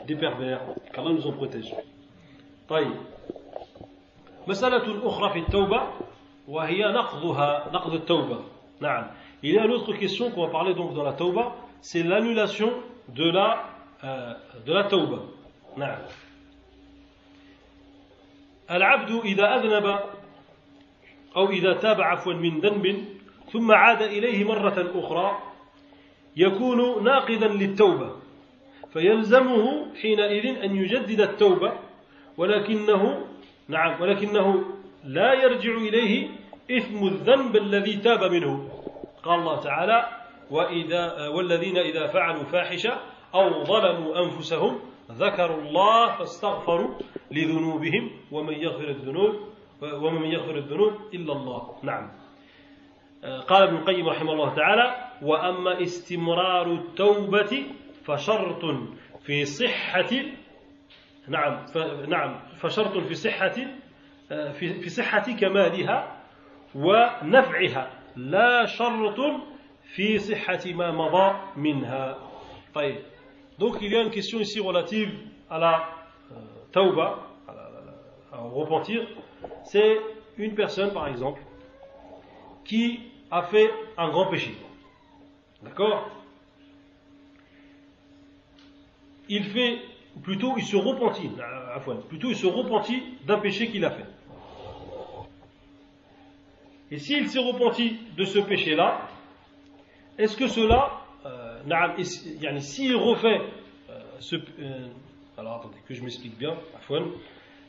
des pervers. Qu'Allah nous en protège. طيب. مسألة أخرى في التوبة وهي نقض التوبة. نعم. Il y a une autre question qu'on va parler donc dans la tauba, c'est l'annulation de la tauba. نعم. العبد إذا أذنب أو إذا تاب عفوا من ذنب ثم عاد إليه مرة أخرى يكون ناقضا للتوبة فيلزمه حينئذ أن يجدد التوبة ولكنه لا يرجع إليه إثم الذنب الذي تاب منه. قال الله تعالى والذين إذا فعلوا فاحشة أو ظلموا أنفسهم ذكروا الله فاستغفروا لذنوبهم ومن يغفر الذنوب إلا الله. نعم. قال ابن القيم رحمه الله تعالى وأما استمرار التوبة فشرط في صحة فشرط في صحة كمالها ونفعها لا شرط في صحة ما مضى منها. طيب. Donc il y a une question ici relative à la tauba, au repentir. C'est une personne par exemple qui a fait un grand péché. D'accord? Il se repentit d'un péché qu'il a fait. Et s'il s'est repenti de ce péché-là, est-ce que cela, s'il refait alors attendez, que je m'explique bien,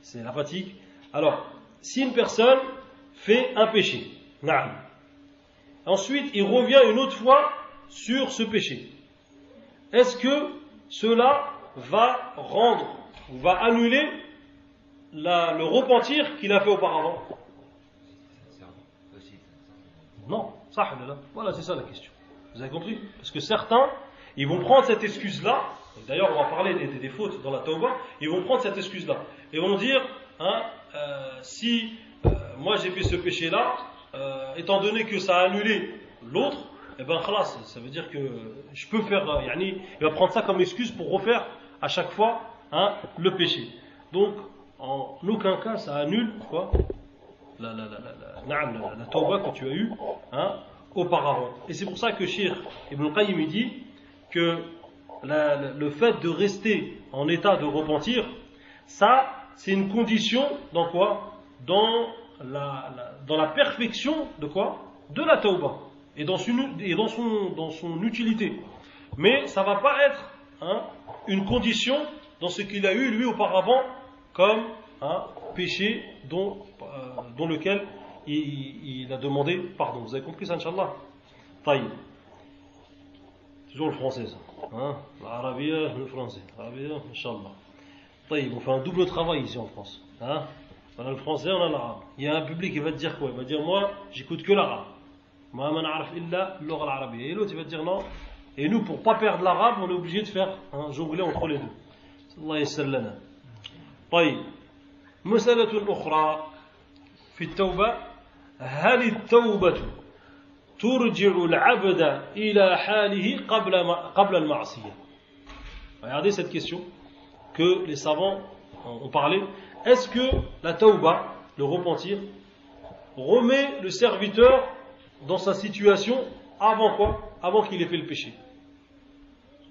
c'est la fatigue. Alors, si une personne fait un péché, ensuite il revient une autre fois sur ce péché, est-ce que cela va annuler le repentir qu'il a fait auparavant? Non, voilà, c'est ça la question. Vous avez compris? Parce que certains, ils vont prendre cette excuse-là, d'ailleurs on va parler des fautes dans la tauba, ils vont prendre cette excuse-là, et vont dire, si moi j'ai fait ce péché-là, étant donné que ça a annulé l'autre, eh ben khalas, ça veut dire que je peux faire, il va prendre ça comme excuse pour refaire à chaque fois le péché. Donc, en aucun cas ça annule quoi? La tauba que tu as eue auparavant. Et c'est pour ça que Cheikh Ibn Qayyim dit que le fait de rester en état de repentir, ça c'est une condition dans quoi? Dans la perfection de quoi? De la tauba et dans son utilité. Mais ça va pas être une condition dans ce qu'il a eu lui auparavant comme péché dont lequel il a demandé pardon. Vous avez compris ça, Inch'Allah? Taïb. Toujours le français, ça. L'arabiya, le français. L'arabiya, Inch'Allah. Taïb, on fait un double travail ici en France. On a le français, on a l'arabe. Il y a un public qui va te dire quoi? Il va dire moi, j'écoute que l'arabe. Moi, man araf illa l'oral arabe. Et l'autre, il va te dire non. Et nous, pour pas perdre l'arabe, on est obligé de faire un jongler entre les deux. Allah yassir lana. طيب. مسألة أخرى في التوبة. هل التوبة ترجع العبد إلى حاله قبل المعصية? Regardez cette question que les savants ont parlé. Est-ce que la tauba, le repentir, remet le serviteur dans sa situation avant quoi? Avant qu'il ait fait le péché.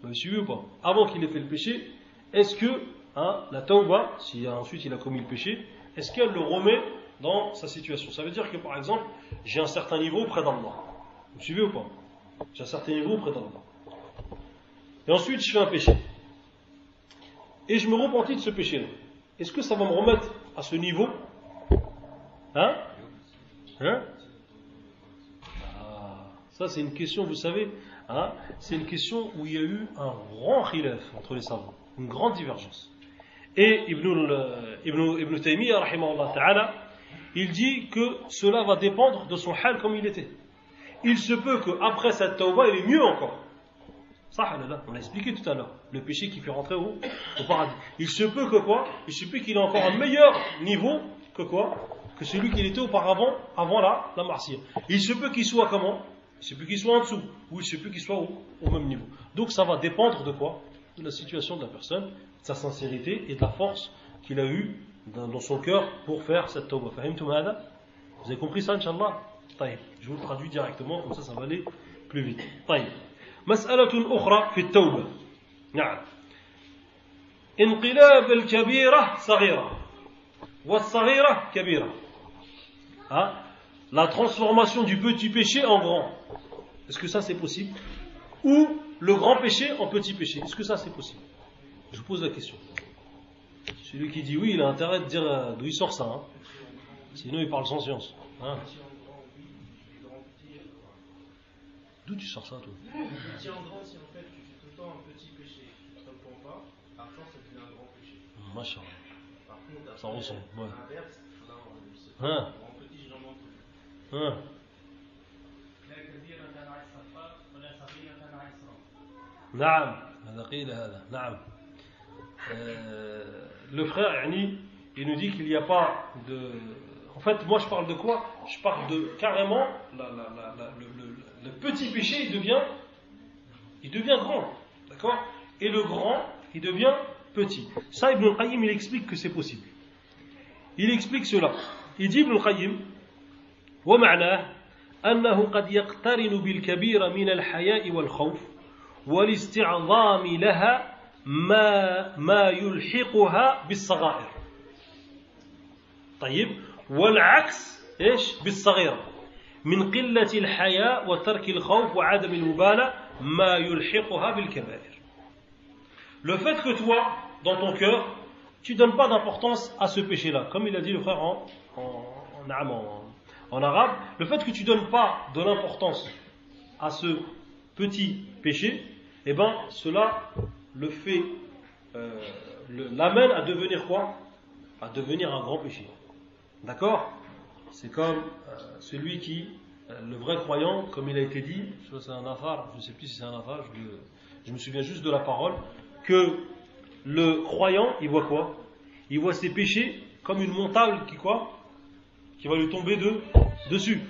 Vous me suivez ou pas? Avant qu'il ait fait le péché, est-ce que la tauba, si ensuite il a commis le péché, est-ce qu'elle le remet dans sa situation? Ça veut dire que par exemple, j'ai un certain niveau auprès d'Allah. Vous me suivez ou pas? J'ai un certain niveau auprès d'Allah. Et ensuite je fais un péché. Et je me repentis de ce péché-là. Est-ce que ça va me remettre à ce niveau? Ça c'est une question, vous savez, c'est une question où il y a eu un grand khilaf entre les savants, une grande divergence. Et Ibn Taymiyyah, rahimahullah ta'ala, il dit que cela va dépendre de son hal comme il était. Il se peut qu'après cette tauba, il est mieux encore. Ça, on l'a expliqué tout à l'heure, le péché qui fait rentrer au paradis. Il se peut que quoi? Il se peut qu'il ait encore un meilleur niveau que quoi? Que celui qu'il était auparavant, avant la marsiya. Il se peut qu'il soit comment? Il se peut qu'il soit en dessous, ou il se peut qu'il soit au même niveau. Donc ça va dépendre de quoi? De la situation de la personne, de sa sincérité et de la force qu'il a eue dans son cœur pour faire cette tauba. Fahimtum hada? Vous avez compris ça, Inch'Allah? طيب. Je vous le traduis directement, comme ça va aller plus vite. طيب. مسألة أخرى في التوبة. نعم. انقلاب الكبيرة صغيرة والصغيرة كبيرة. La transformation du petit péché en grand. Est-ce que ça c'est possible? Ou le grand péché en petit péché. Est-ce que ça c'est possible? Je vous pose la question. Celui qui dit oui, il a intérêt de dire d'où il sort ça. Sinon il parle sans science. D'où tu sors ça, toi? Petit en grand, si en fait tu fais tout le temps un petit péché, tu ne te repens pas, par force ça devient un grand péché. Machin. Par contre, ça ressemble. Ouais. L'inverse, là, c'est un grand petit, j'en manque plus. نعم هذا قيل هذا نعم. Le frère Yani, il nous dit qu'il n'y a pas de. En fait, moi je parle de quoi? Je parle de carrément le petit péché, il devient grand, d'accord? Et le grand, il devient petit. Ça, Ibn al-Qayyim, il explique que c'est possible. Il explique cela. Il dit Ibn al-Qayyim, ومعناه أنه قد يقترن بالكبيرة من الحياء والخوف والاستعظام لها ما يلحقها بالصغائر. طيب والعكس ايش؟ بالصغيرة من قلة الحياء وترك الخوف وعدم المبالاة ما يلحقها بالكبائر. Le fait que toi, dans ton cœur, tu donnes pas d'importance à ce péché-là, comme il a dit le frère en arabe, le fait que tu donnes pas de l'importance à ce petit péché, eh ben cela le fait, l'amène à devenir quoi? À devenir un grand péché. D'accord? C'est comme celui qui, le vrai croyant, comme il a été dit, c'est un afar, je ne sais plus si c'est un afar, je me souviens juste de la parole, que le croyant, il voit quoi? Il voit ses péchés comme une montagne qui va lui tomber dessus.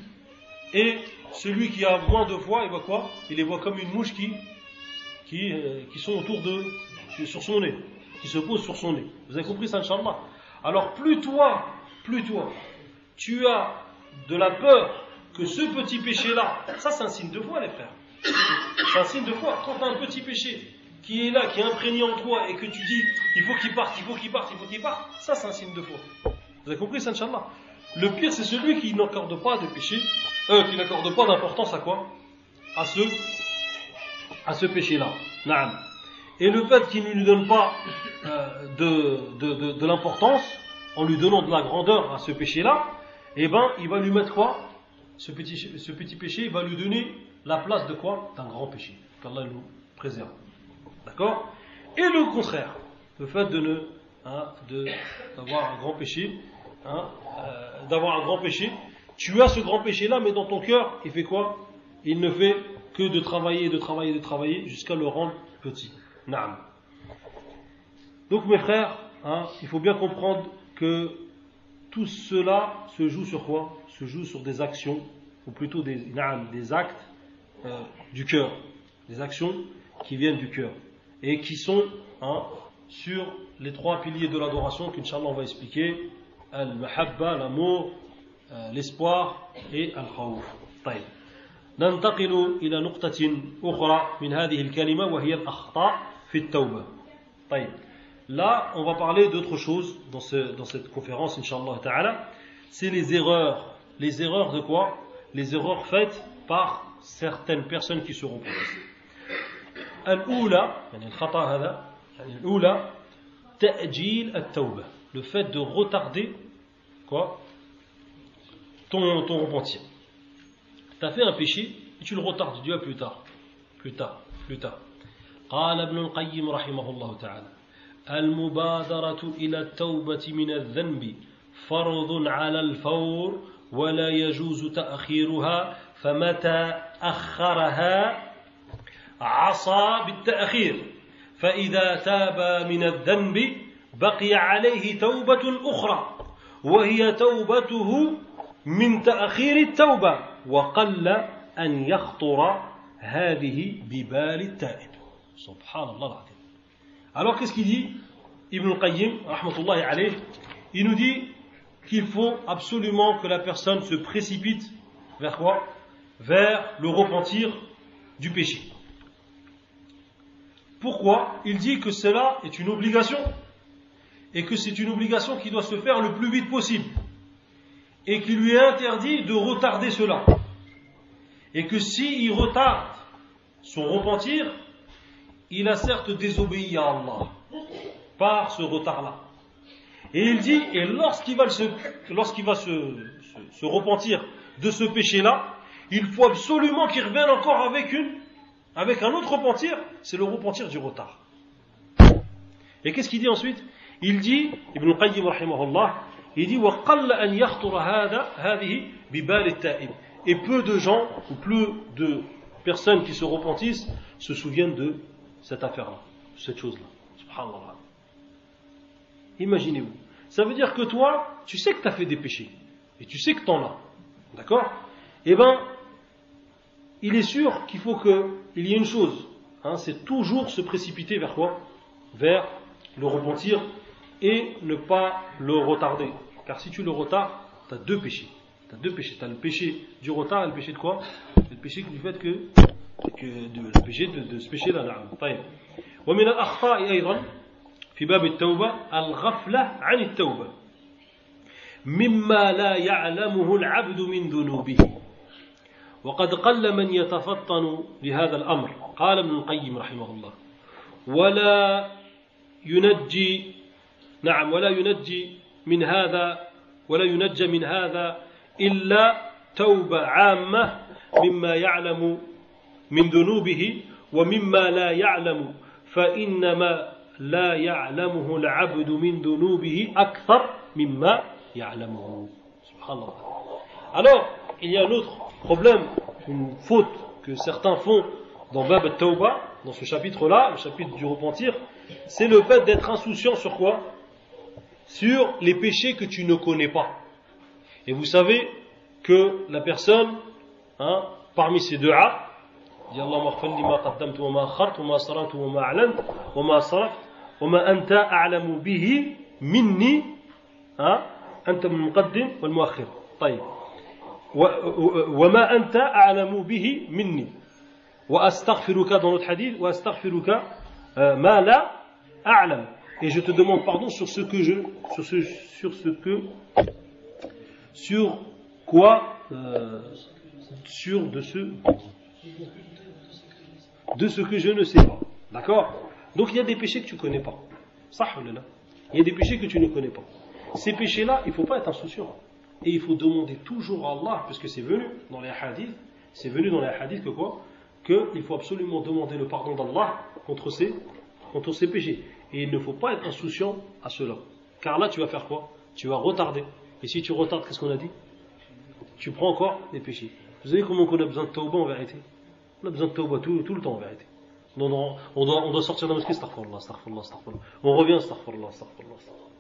Et celui qui a moins de foi, il voit quoi? Il les voit comme une mouche qui sont sur son nez, qui se posent sur son nez. Vous avez compris ça, Inch'Allah? Alors plus toi, tu as de la peur que ce petit péché-là, ça c'est un signe de foi, les frères. C'est un signe de foi. Quand tu as un petit péché qui est là, qui est imprégné en toi, et que tu dis, il faut qu'il parte, ça c'est un signe de foi. Vous avez compris ça, Inch'Allah? Le pire, c'est celui qui n'accorde pas de péché, qui n'accorde pas d'importance à quoi? À ce péché-là. Naam. Et le fait qu'il ne lui donne pas de l'importance, en lui donnant de la grandeur à ce péché-là, eh ben, il va lui mettre quoi? Ce petit péché, il va lui donner la place de quoi? D'un grand péché. Qu'Allah nous préserve. D'accord? Et le contraire, le fait d'avoir un grand péché, d'avoir un grand péché, tu as ce grand péché-là, mais dans ton cœur, il fait quoi? Il ne fait que de travailler, de travailler, de travailler, jusqu'à le rendre petit. Naam. Donc mes frères, il faut bien comprendre que tout cela se joue sur quoi? Se joue sur des actions, ou plutôt des actes du cœur, des actions qui viennent du cœur, et qui sont sur les trois piliers de l'adoration qu'Inch'Allah on va expliquer: al-mahabba, l'amour, l'espoir et al-khawf. طيب. ننتقل إلى نقطة أخرى من هذه الكلمة وهي الأخطاء في التوبة. طيب. Là, on va parler d'autre chose dans cette conférence, Inch'Allah Ta'ala. C'est les erreurs. Les erreurs de quoi? Les erreurs faites par certaines personnes qui se reproduisent. Al-Oula, ta'jil at-tawbah, le fait de retarder quoi? Ton repentir. Tu as fait un péché et tu le retardes, tu dis plus tard. قال ابن القيم رحمه الله تعالى: المبادرة إلى التوبة من الذنب فرض على الفور ولا يجوز تأخيرها، فمتى أخرها عصى بالتأخير، فإذا تاب من الذنب بقي عليه توبة أخرى وهي توبته من تأخير التوبة، وقل أن يخطر هذه ببال التائب. سبحان الله العظيم. Alors qu'est-ce qu'il dit Ibn al-Qayyim rahmatullahi alayh? Il nous dit qu'il faut absolument que la personne se précipite vers quoi? Vers le repentir du péché. Pourquoi? Il dit que cela est une obligation, et que c'est une obligation qui doit se faire le plus vite possible, et qui lui est interdit de retarder cela, et que s'il retarde son repentir, il a certes désobéi à Allah par ce retard-là. Et il dit, et lorsqu'il va se repentir de ce péché-là, il faut absolument qu'il revienne encore avec un autre repentir, c'est le repentir du retard. Et qu'est-ce qu'il dit ensuite? Il dit, Ibn al-Qayyim rahimahullah, il dit وَقَلَّ أَنْ يَخْطُرَ هَذِهِ بِبَالِ التَّائِبِ. Et peu de gens, ou peu de personnes qui se repentissent, se souviennent de cette affaire-là, de cette chose-là. Subhanallah. Imaginez-vous. Ça veut dire que toi, tu sais que tu as fait des péchés, et tu sais que tu en as. D'accord? Eh bien, il est sûr qu'il faut qu'il y ait une chose, c'est toujours se précipiter vers quoi? Vers le repentir et ne pas le retarder. Car si tu le retardes, tu as deux péchés. Tu as le péché du retard et le péché de quoi? Le péché du fait le péché de ce péché-là. طيب. ومن الأخطاء أيضا في باب التوبة الغفلة عن التوبة مما لا يعلمه العبد من ذنوبه، وقد قل من يتفطن لهذا الأمر. قال ابن القيم رحمه الله: ولا ينجي من هذا إلا توبة عامة مما يعلم من ذنوبه ومما لا يعلم، فإنما لا يعلمه العبد من ذنوبه أكثر مما يعلمه. Subhanallah. Alors, il y a un autre problème, une faute que certains font dans Bab al-Tawbah, dans ce chapitre-là, le chapitre du repentir, c'est le fait d'être insouciant sur quoi? Sur les péchés que tu ne connais pas. Et vous savez que la personne, parmi ces deux A, dit Allahumma ighfir li ma qaddamtu wa ma akhartu wa ma asrartu wa ma a'lantu wa ma asraftu wa ma anta a'lamu bihi minni, anta al-muqaddim wal muakhir. طيب. وما أنت أعلم به مني وأستغفرك dans notre hadith وأستغفرك ما لا أعلم, et je te demande pardon sur ce que je ne sais pas. D'accord? Donc il y a des péchés que tu ne connais pas. Il y a des péchés que tu ne connais pas. Ces péchés-là, il ne faut pas être insouciant. Et il faut demander toujours à Allah, parce que c'est venu dans les hadiths que quoi? Qu'il faut absolument demander le pardon d'Allah contre ces péchés. Et il ne faut pas être insouciant à cela. Car là, tu vas faire quoi? Tu vas retarder Et si tu retardes, qu'est-ce qu'on a dit? Tu prends encore des péchés. Vous savez comment on a besoin de tawbah en vérité? On a besoin de tawbah tout le temps en vérité. On doit sortir de la mosquée, astaghfirullah, astaghfirullah, astaghfirullah. On revient, astaghfirullah, astaghfirullah, astaghfirullah.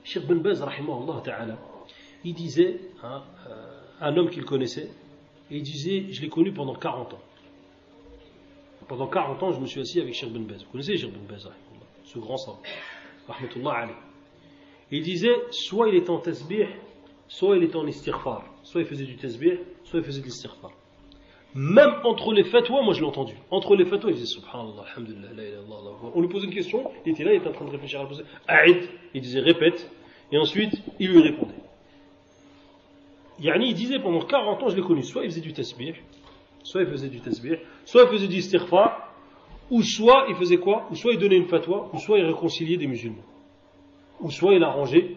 Cheikh Ben Baz, rahimahullah ta'ala, il disait, un homme qu'il connaissait, et il disait, je l'ai connu pendant 40 ans. Pendant 40 ans, je me suis assis avec Cheikh Ben Baz. Vous connaissez Cheikh Ben Baz, ce grand savant, rahmatullah alayh. Il disait, soit il était en tasbih, soit il était en istighfar. Soit il faisait du tasbih, soit il faisait de l'istighfar. Même entre les fatwas, moi je l'ai entendu. Entre les fatwas, il disait subhanallah, alhamdulillah, la ilaha illallah. On lui posait une question, il était là, il était en train de réfléchir à la poser. Aïd, il disait répète, et ensuite il lui répondait. Yani, il disait pendant 40 ans, je l'ai connu. Soit il faisait du tasbih, soit il faisait du istighfar, ou soit il faisait quoi? Ou soit il donnait une fatwa, ou soit il réconciliait des musulmans. Ou soit il arrangeait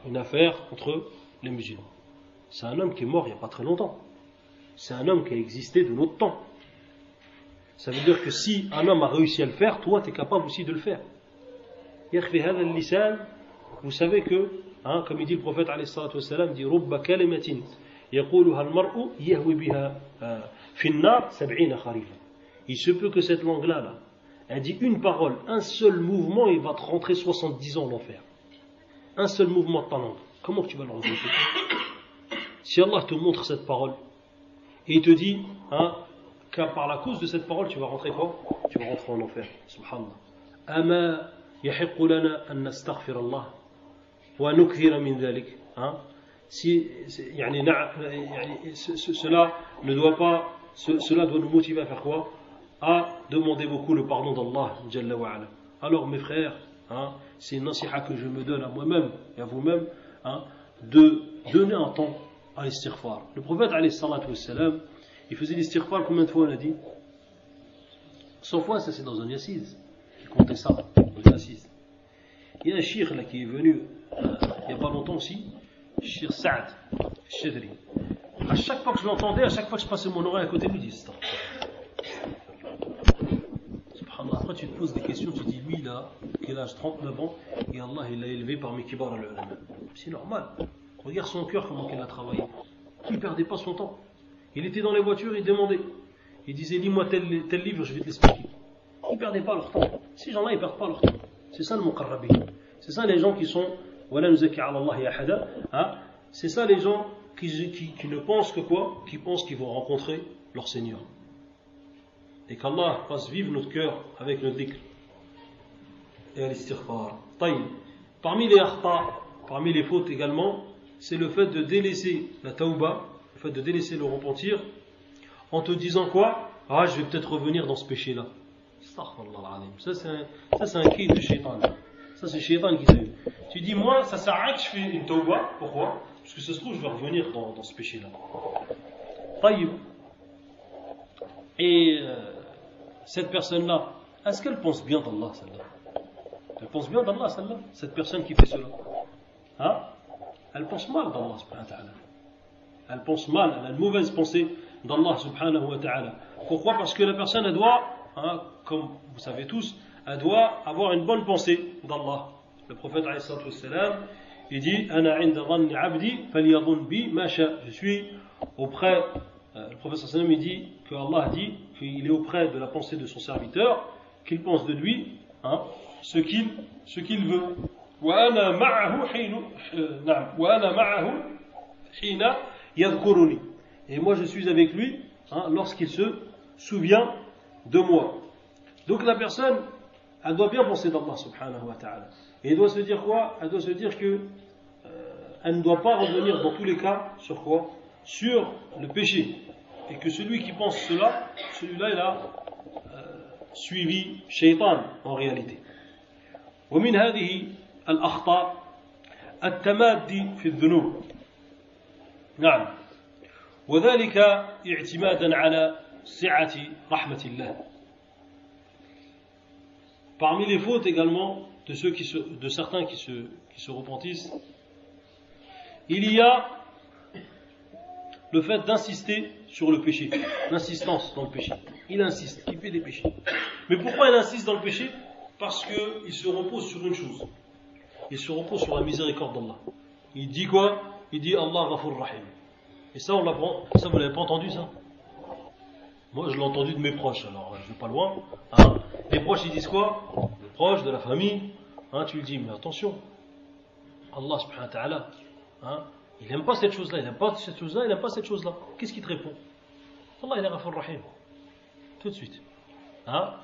une affaire entre les musulmans. C'est un homme qui est mort il n'y a pas très longtemps. C'est un homme qui a existé de notre temps. Ça veut dire que si un homme a réussi à le faire, toi tu es capable aussi de le faire. Vous savez que, comme il dit le prophète alayhi salatu wassalam, il dit رُبَّ كَلِمَةٍ يَقُولُهَا الْمَرْءُ يَهْوِي بِهَا فِي النَّارِ 70 خَرِيفًا. Il se peut que cette langue-là, elle dit une parole, un seul mouvement, il va te rentrer 70 ans en enfer. Un seul mouvement de ta langue. Comment tu vas le regretter? Si Allah te montre cette parole, et il te dit, que par la cause de cette parole, tu vas rentrer quoi? Tu vas rentrer en enfer. Subhanallah. Ama yahiqqu lana an nastaghfir Allah wa nukthira min dhalik. Cela doit nous motiver à faire quoi? À demander beaucoup le pardon d'Allah Jalla wa ala. Alors mes frères, c'est une nasiha que je me donne à moi-même et à vous-même, de donner un temps à l'istighfar. Le prophète alayhi salatu wassalam, il faisait l'istighfar combien de fois on a dit? 100 fois, ça c'est dans un yassiz. Il comptait ça, dans un yassiz. Il y a un shir là qui est venu il n'y a pas longtemps aussi, shir Saad Shadri. À chaque fois que je l'entendais, à chaque fois que je passais mon oreille à côté de lui, il dit subhanallah. Après tu te poses des questions, tu te dis lui là, quel âge, 39 ans, et Allah il l'a élevé parmi kibar al-ulama. C'est normal. Regarde son cœur, comment il a travaillé. Il ne perdait pas son temps. Il était dans les voitures, il demandait. Il disait, lis-moi tel livre, je vais te l'expliquer. Ils ne perdaient pas leur temps. Ces gens-là, ils ne perdent pas leur temps. C'est ça le muqarrabi. C'est ça les gens qui sont, c'est ça les gens qui ne pensent que quoi? Qui pensent qu'ils vont rencontrer leur Seigneur. Et qu'Allah fasse vivre notre cœur avec le dhikr. Et à l'istighfar. Parmi les akhta, parmi les fautes également, c'est le fait de délaisser la tauba, le fait de délaisser le repentir, en te disant quoi? Je vais peut-être revenir dans ce péché-là. Ça c'est un kid de shaitan. Ça c'est shaitan qui t'a eu. Tu dis, moi, ça s'arrête, je fais une tauba. Pourquoi? Parce que ça se trouve, je vais revenir dans ce péché-là. Et cette personne-là, est-ce qu'elle pense bien d'Allah, celle-là? Elle pense bien d'Allah, celle-là? Cette personne qui fait cela? Elle pense mal d'Allah subhanahu wa ta'ala. Elle pense mal, elle a une mauvaise pensée d'Allah subhanahu wa ta'ala. Pourquoi? Parce que la personne, elle doit, comme vous savez tous, elle doit avoir une bonne pensée d'Allah. Le prophète alayhi salatu wassalam, il dit, Ana inda dhanni abdi falyadhun bi ma sha. Je suis auprès, le prophète sallallahu alayhi wa sallam, il dit que Allah dit qu'il est auprès de la pensée de son serviteur, qu'il pense de lui ce qu'il veut. وأنا معه حين يذكرني. Et moi je suis avec lui lorsqu'il se souvient de moi. Donc la personne, elle doit bien penser d'Allah subhanahu wa ta'ala. Et elle doit se dire quoi? Elle doit se dire que elle ne doit pas revenir dans tous les cas sur quoi? Sur le péché. Et que celui qui pense cela, celui-là il a suivi shaitan en réalité. ومن هذه الأخطاء التمادي في الذنوب. نعم. وذلك اعتمادا على سعة رحمة الله. Parmi les fautes également de certains qui se repentissent, il y a le fait d'insister sur le péché, l'insistance dans le péché. Il insiste, il fait des péchés. Mais pourquoi il insiste dans le péché? Parce qu'il se repose sur une chose. Il se repose sur la miséricorde d'Allah. il dit quoi? Il dit Allah Ghafur Rahim. Et ça, ça vous l'avez pas entendu ça? Moi je l'ai entendu de mes proches, alors je vais pas loin. Hein. Les proches ils disent quoi? Les proches de la famille, hein, tu lui dis mais attention, Allah subhanahu wa ta'ala, hein, il n'aime pas cette chose-là, il n'aime pas cette chose-là, il n'aime pas cette chose-là. Qu'est-ce qu'il te répond? Allah il est Ghafur Rahim. Tout de suite. Hein?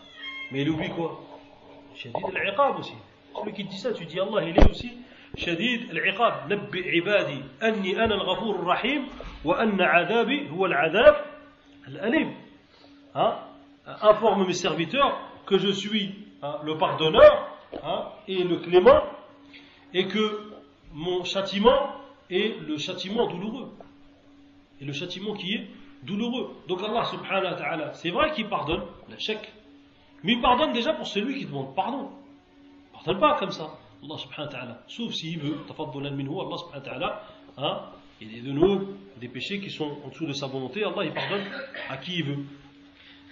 Mais il oublie quoi? Shadid al-iqab aussi. Celui qui te dit ça, tu dis Allah il est aussi Shadid al-iqab. Nabbi ibadi anni ana al-Ghafur Rahim wa anna adabi huwa al-adab al-alim. Hein? Informe mes serviteurs que je suis, hein, le pardonneur, hein, et le clément, et que mon châtiment est le châtiment douloureux, et le châtiment qui est douloureux. Donc Allah subhanahu wa ta'ala, c'est vrai qu'il pardonne la chèque, mais il pardonne déjà pour celui qui demande pardon. Il ne pardonne pas comme ça, Allah subhanahu wa ta'ala, sauf s'il veut, tafaddulan minhu, Allah subhanahu wa ta'ala, hein, il est de nous des péchés qui sont en dessous de sa volonté, Allah il pardonne à qui il veut.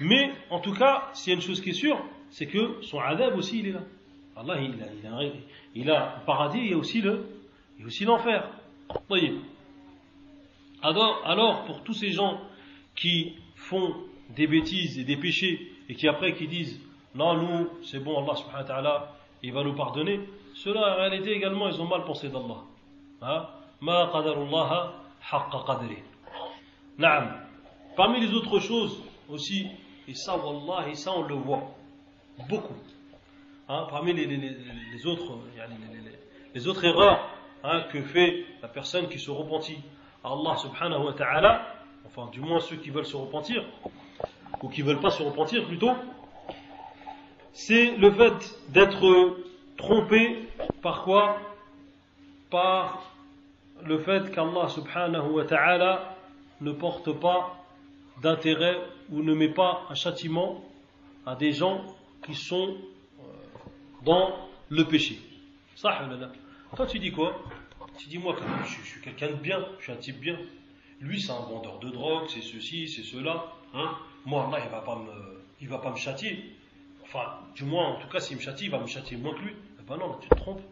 Mais en tout cas, s'il y a une chose qui est sûre, c'est que son adab aussi il est là. Allah il a le paradis, il y a aussi l'enfer. Voyez. Alors pour tous ces gens qui font des bêtises et des péchés et qui après qui disent non nous c'est bon Allah subhanahu wa ta'ala il va nous pardonner, ceux-là en réalité également ils ont mal pensé d'Allah. Hein? Ma qadarullaha haqqa qadri. Naam. Parmi les autres choses aussi, et ça wallahi ça on le voit beaucoup, hein, parmi les autres erreurs, hein, que fait la personne qui se repentit à Allah subhanahu wa ta'ala, enfin du moins ceux qui veulent se repentir ou qui veulent pas se repentir plutôt, c'est le fait d'être trompé par quoi? Par le fait qu'Allah subhanahu wa ta'ala ne porte pas d'intérêt ou ne met pas un châtiment à des gens qui sont dans le péché. Ça, toi tu dis quoi? Tu dis moi je suis quelqu'un de bien, je suis un type bien. Lui c'est un vendeur de drogue, c'est ceci, c'est cela. Hein? Moi Allah il va pas me châtier. Enfin, du moins en tout cas s'il me châtie, il va me châtier moins que lui. Eh ben non, là tu te trompes.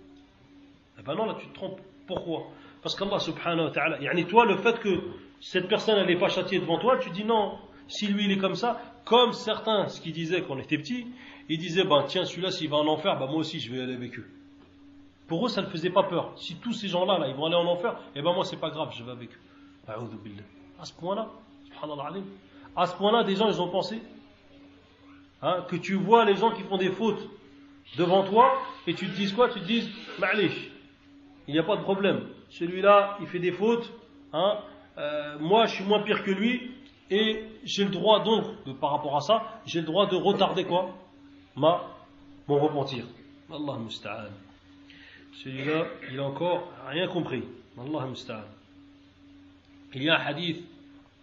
Eh ben non, là tu te trompes. Pourquoi? Parce qu'Allah subhanahu wa ta'ala, yani toi le fait que cette personne elle n'est pas châtiée devant toi, tu dis non, si lui il est comme ça, comme certains, ce qu'ils disaient quand on était petit, ils disaient ben tiens celui-là s'il va en enfer, ben moi aussi je vais aller avec eux. Pour eux ça ne faisait pas peur. Si tous ces gens-là ils vont aller en enfer, et ben moi c'est pas grave, je vais avec eux. À ce point-là, subhanallah, à ce point-là des gens ils ont pensé, hein, que tu vois les gens qui font des fautes devant toi et tu te dis quoi? Tu te dis ma'lish, il n'y a pas de problème. Celui-là il fait des fautes, hein, moi je suis moins pire que lui et j'ai le droit donc par rapport à ça j'ai le droit de retarder quoi? Mon repentir. Allah musta'an. Celui-là il a encore rien compris. Allah musta'an. Il y a un hadith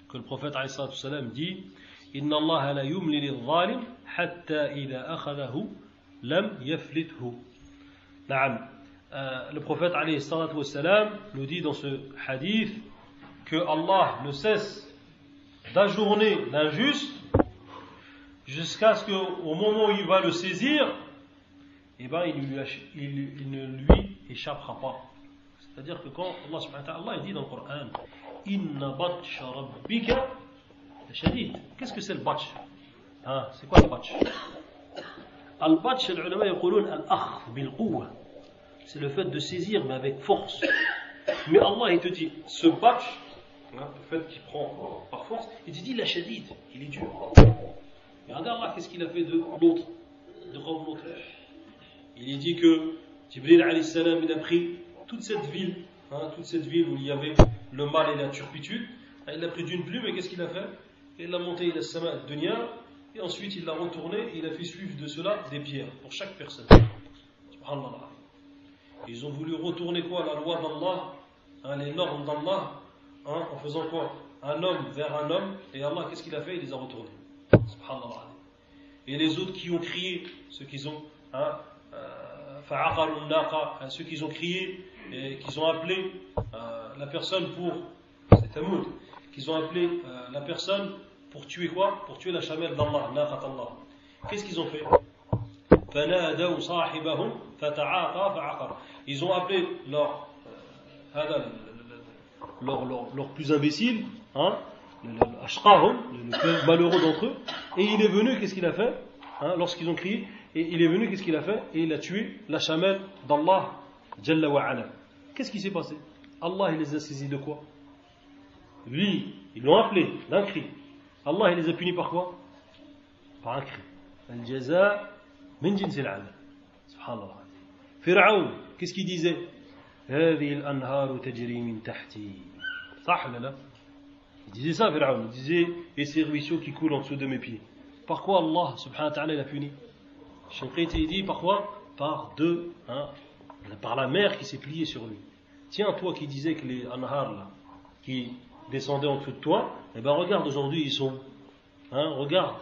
que le prophète alayhi salatu wassalam dit inna Allah la yumli lil-zalim hatta idha akhadahu lam yaflithu. Naam. Le prophète alayhi salatu wassalam nous dit dans ce hadith que Allah ne cesse d'ajourner l'injuste jusqu'à ce qu'au moment où il va le saisir, eh ben, il ne lui échappera pas. C'est-à-dire que quand Allah subhanahu wa ta'ala, Allah il dit dans le Coran inna batsha rabbika shadid. Qu'est-ce que c'est le batch? Hein, c'est quoi le batch? Al-batch, les ulama yaqulun al-akhd bil-quwwa. C'est le fait de saisir mais avec force. Mais Allah il te dit ce batch, hein, le fait qu'il prend par force, il te dit la shadid, il est dur. Et regarde là qu'est-ce qu'il a fait de l'autre, de l'autre. Il dit que Jibril alayhi salam il a pris toute cette ville, hein, toute cette ville où il y avait le mal et la turpitude, il l'a pris d'une plume et qu'est-ce qu'il a fait? Il l'a monté il a sama dunya et ensuite il l'a retourné et il a fait suivre de cela des pierres pour chaque personne. Subhanallah. Ils ont voulu retourner quoi? La loi d'Allah, hein, les normes d'Allah, hein, en faisant quoi? Un homme vers un homme, et Allah qu'est-ce qu'il a fait? Il les a retournés. Subhanallah. Et les autres qui ont crié, ceux qui ont ceux qui ont crié et qui ont appelé la personne pour, c'est Tamoud, qu'ils ont appelé la personne pour tuer quoi? Pour tuer la chamelle d'Allah, naqat Allah. Qu'est-ce qu'ils ont fait? Ils ont appelé leur leur plus imbécile, hein, le plus malheureux d'entre eux, et il est venu, qu'est-ce qu'il a fait, hein, lorsqu'ils ont crié, et il est venu, qu'est-ce qu'il a fait, et il a tué la chamelle d'Allah Jalla wa Ala. Qu'est-ce qui s'est passé? Allah il les a saisis de quoi? Lui, ils l'ont appelé d'un cri. Allah il les a punis par quoi? Par un cri. Al-jaza min jins al-amal. Subhanallah. Pharaon, qu'est-ce qu'il disait? هذه الأنهار تجري من تحتي. صح ولا لا? Il disait ça, Pharaon. Il disait, et ces ruisseaux qui coulent en dessous de mes pieds. Par quoi Allah subhanahu wa ta'ala l'a puni? Shinqiti il dit par quoi? Par la mer qui s'est pliée sur lui. Tiens, toi qui disais que les anhar là, qui descendaient en dessous de toi, eh ben regarde aujourd'hui ils sont. Regarde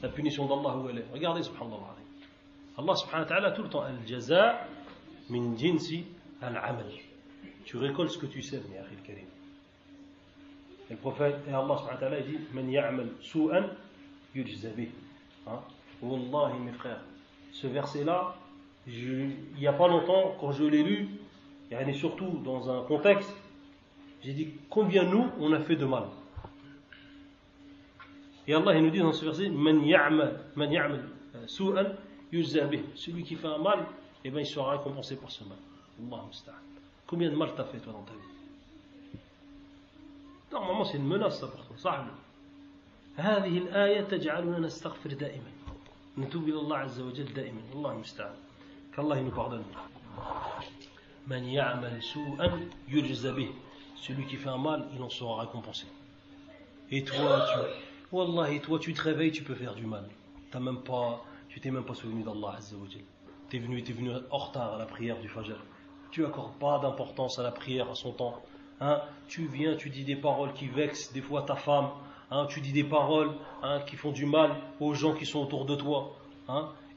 la punition d'Allah où elle est. Regardez subhanallah. Allah subhanahu wa ta'ala tout le temps al-jaza min jinsi al-amal. Tu récoltes ce que tu sèmes, ya akhi al-karim. Et le prophète, et Allah subhanahu wa ta'ala dit man ya'mal su'an yujza bih. Wallahi mes frères, ce verset là, il n'y a pas longtemps quand je l'ai lu, et surtout dans un contexte, j'ai dit combien nous on a fait de mal. Et Allah il nous dit dans ce verset man ya'mal su'an yujza bih. Celui qui fait un mal, eh ben il sera récompensé pour ce mal. Allah musta'an. Combien de mal t'as fait toi dans ta vie? Normalement c'est une menace ça pour toi. صاحبي هذه الآية تجعلنا نستغفر دائما نتوب إلى الله عز وجل دائما الله المستعان qu'Allah nous pardonne. من يعمل سوءا يجزى به. Celui qui fait un mal il en sera récompensé. Et toi tu te réveilles, tu peux faire du mal. Tu t'es même pas souvenu d'Allah Azza wa Jal. T'es venu en retard à la prière du Fajr. Tu accordes pas d'importance à la prière à son temps. Tu viens, tu dis des paroles qui vexent des fois ta femme. Tu dis des paroles qui font du mal aux gens qui sont autour de toi.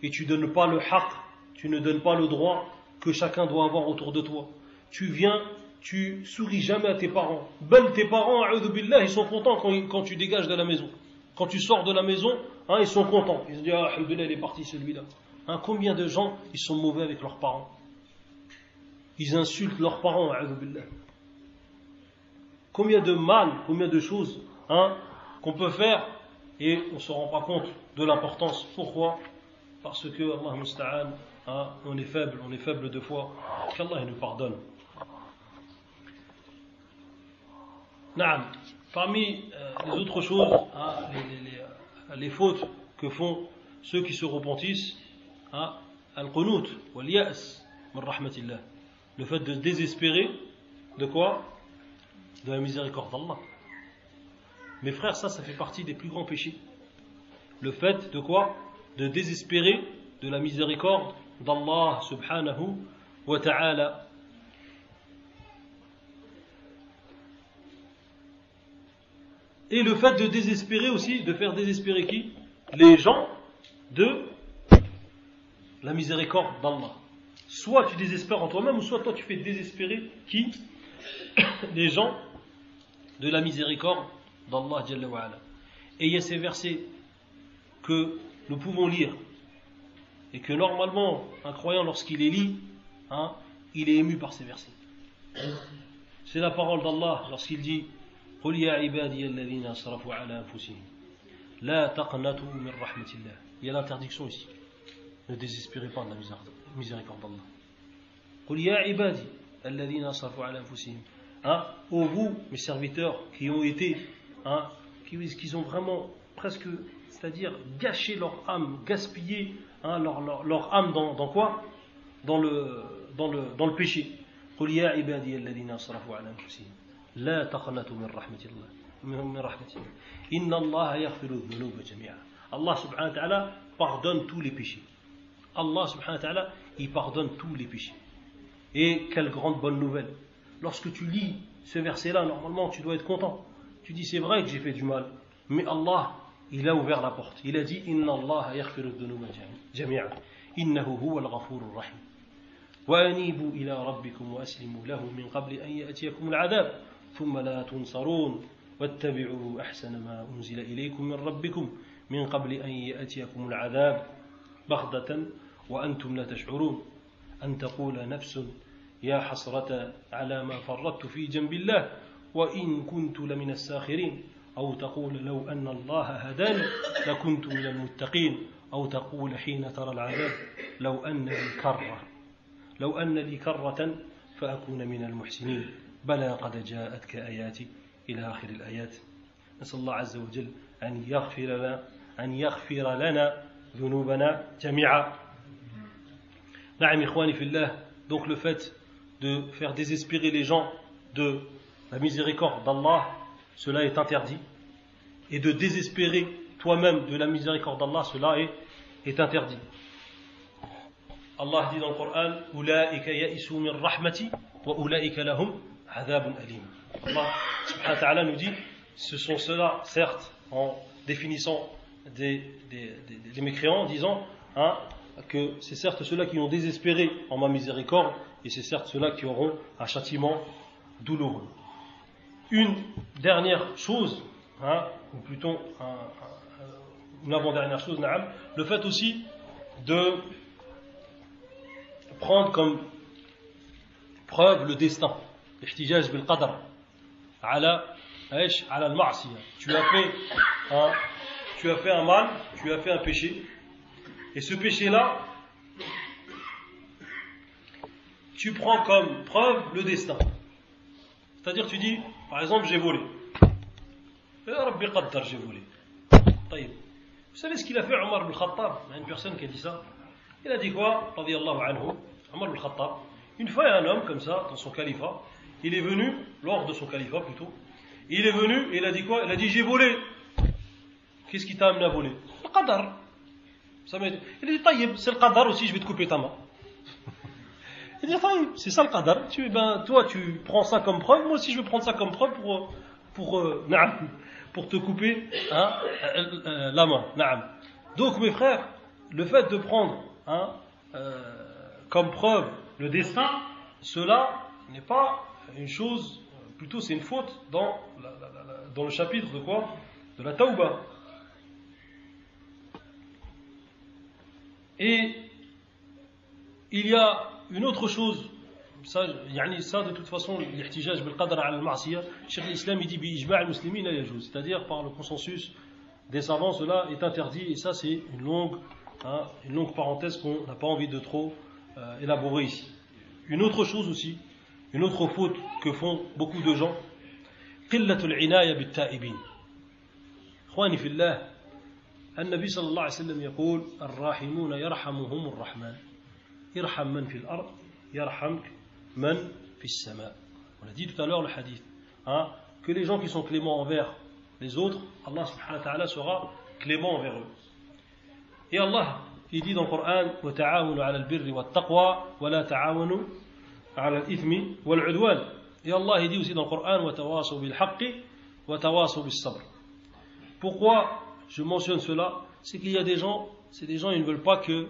Et tu donnes pas le haqq, tu ne donnes pas le droit que chacun doit avoir autour de toi. Tu viens, tu souris jamais à tes parents. Tes parents, a'udhu billah, ils sont contents quand tu dégages de la maison. Quand tu sors de la maison, ils sont contents. Ils se disent, alhamdulillah, il est parti celui-là. Combien de gens, ils sont mauvais avec leurs parents? Ils insultent leurs parents, a'udhu billah. Combien de mal, combien de choses qu'on peut faire et on ne se rend pas compte de l'importance. Pourquoi? Parce que Allah musta'an, on est faible de foi. Qu'Allah nous pardonne. Parmi les autres choses, les fautes que font ceux qui se repentissent, al-qunut wal-ya's min rahmatillah, le fait de désespérer de quoi? De la miséricorde d'Allah. Mes frères, ça fait partie des plus grands péchés. Le fait de quoi? De désespérer de la miséricorde d'Allah subhanahu wa ta'ala. Et le fait de désespérer aussi, de faire désespérer qui? Les gens de la miséricorde d'Allah. Soit tu désespères en toi-même, ou soit toi tu fais désespérer qui? Les gens de la miséricorde d'Allah Jalla wa Ala. Et il y a ces versets que nous pouvons lire et que normalement un croyant lorsqu'il les lit, il est ému par ces versets. C'est la parole d'Allah lorsqu'il dit قل يا عبادي الذين أسرفوا على أنفسهم لا تقنطوا من رحمة الله. Il y a l'interdiction ici. Ne désespérez pas de la miséricorde d'Allah. قل يا عبادي الذين أسرفوا على أنفسهم. Ô vous, mes serviteurs, qui ont été, qui ont vraiment presque, c'est-à-dire gâché leur âme, gaspillé leur âme dans quoi? Dans le péché. قل يا عبادي الذين أسرفوا على أنفسهم لا تقنطوا من رحمة الله إن الله يغفر الذنوب جميعا. Allah subhanahu wa ta'ala pardonne tous les péchés. Allah subhanahu wa ta'ala, il pardonne tous les péchés. Et quelle grande bonne nouvelle. Lorsque tu lis ce verset-là, normalement tu dois être content. Tu dis c'est vrai que j'ai fait du mal, mais Allah, il a ouvert la porte. Il a dit Inna Allah yaghfiru dhunuba jami'a. Innahu huwa al-ghafur ar-rahim. Wa anibu ila rabbikum wa aslimu lahu min qabli an ya'tiyakum al-'adab thumma la tunsarun wattabi'u ahsana ma unzila ilaykum min rabbikum min qabli an ya'tiyakum al-'adab baghdatan wa antum la tash'urun an taqula nafsun يا حسرة على ما فرطت في جنب الله وإن كنت لمن الساخرين أو تقول لو أن الله هداني لكنت من المتقين أو تقول حين ترى العذاب لو أن لي كرة فأكون من المحسنين بلى قد جاءتك آياتي إلى آخر الآيات. نسأل الله عز وجل أن يغفر لنا ذنوبنا جميعا. نعم إخواني في الله. Donc le fait de faire désespérer les gens de la miséricorde d'Allah, cela est interdit. Et de désespérer toi-même de la miséricorde d'Allah, cela est interdit. Allah dit dans le Coran Ulaika ya'isu min rahmati wa ulaika lahum adhabun alim. Allah subhanahu wa ta'ala nous dit ce sont ceux-là, certes, en définissant des mécréants, en disant que c'est certes ceux-là qui ont désespéré en ma miséricorde, et c'est certes ceux-là qui auront un châtiment douloureux. Une dernière chose, ou plutôt une avant-dernière chose, le fait aussi de prendre comme preuve le destin. Ihtijaj bil qadar ala al-ma'siyah. Tu as fait un mal, tu as fait un péché, et ce péché-là, tu prends comme preuve le destin. C'est-à-dire, tu dis, par exemple, j'ai volé. Rabbi qaddar, j'ai volé. Vous savez ce qu'il a fait Omar ibn Khattab? Il y a une personne qui a dit ça. Il a dit quoi? Radiyallahu anhu. Omar ibn Khattab. Une fois, il y a un homme comme ça, dans son califat. Il est venu, lors de son califat plutôt. Il est venu et il a dit quoi? Il a dit, j'ai volé. Qu'est-ce qui t'a amené à voler? Le qadar. Il a dit, taïb, c'est le qadar aussi, je vais te couper ta main. Il dit, taïb, c'est ça le qadar. Toi, tu prends ça comme preuve, moi aussi je vais prendre ça comme preuve pour te couper la main. Donc mes frères, le fait de prendre comme preuve le destin, cela n'est pas une chose, plutôt c'est une faute dans le chapitre de quoi? De la Tawbah. Et il y a une autre chose, ça de toute façon, l'ihtijaj bil qadar ala al-ma'siyah, Cheikh l'Islam il dit bi ijma' al-muslimin la yajuz, c'est-à-dire par le consensus des savants, cela est interdit, et ça c'est une longue parenthèse qu'on n'a pas envie de trop élaborer ici. Une autre chose aussi, une autre faute que font beaucoup de gens, qillatul inaya bit ta'ibin. Ikhwani fillah, النبي صلى الله عليه وسلم يقول الراحمون يرحمهم الرحمن يرحم من في الأرض يرحمك من في السماء. On a dit tout à l'heure le hadith que les gens qui sont cléments envers les autres, Allah subhanahu wa ta'ala sera clément envers eux. Et Allah il dit dans le Coran وتعاونوا على البر والتقوى ولا تعاونوا على الإثم والعدوان. Et Allah il dit aussi dans le Coran وتواصوا بالحق وتواصوا بالصبر. Pourquoi je mentionne cela? C'est qu'il y a des gens, ils ne veulent pas que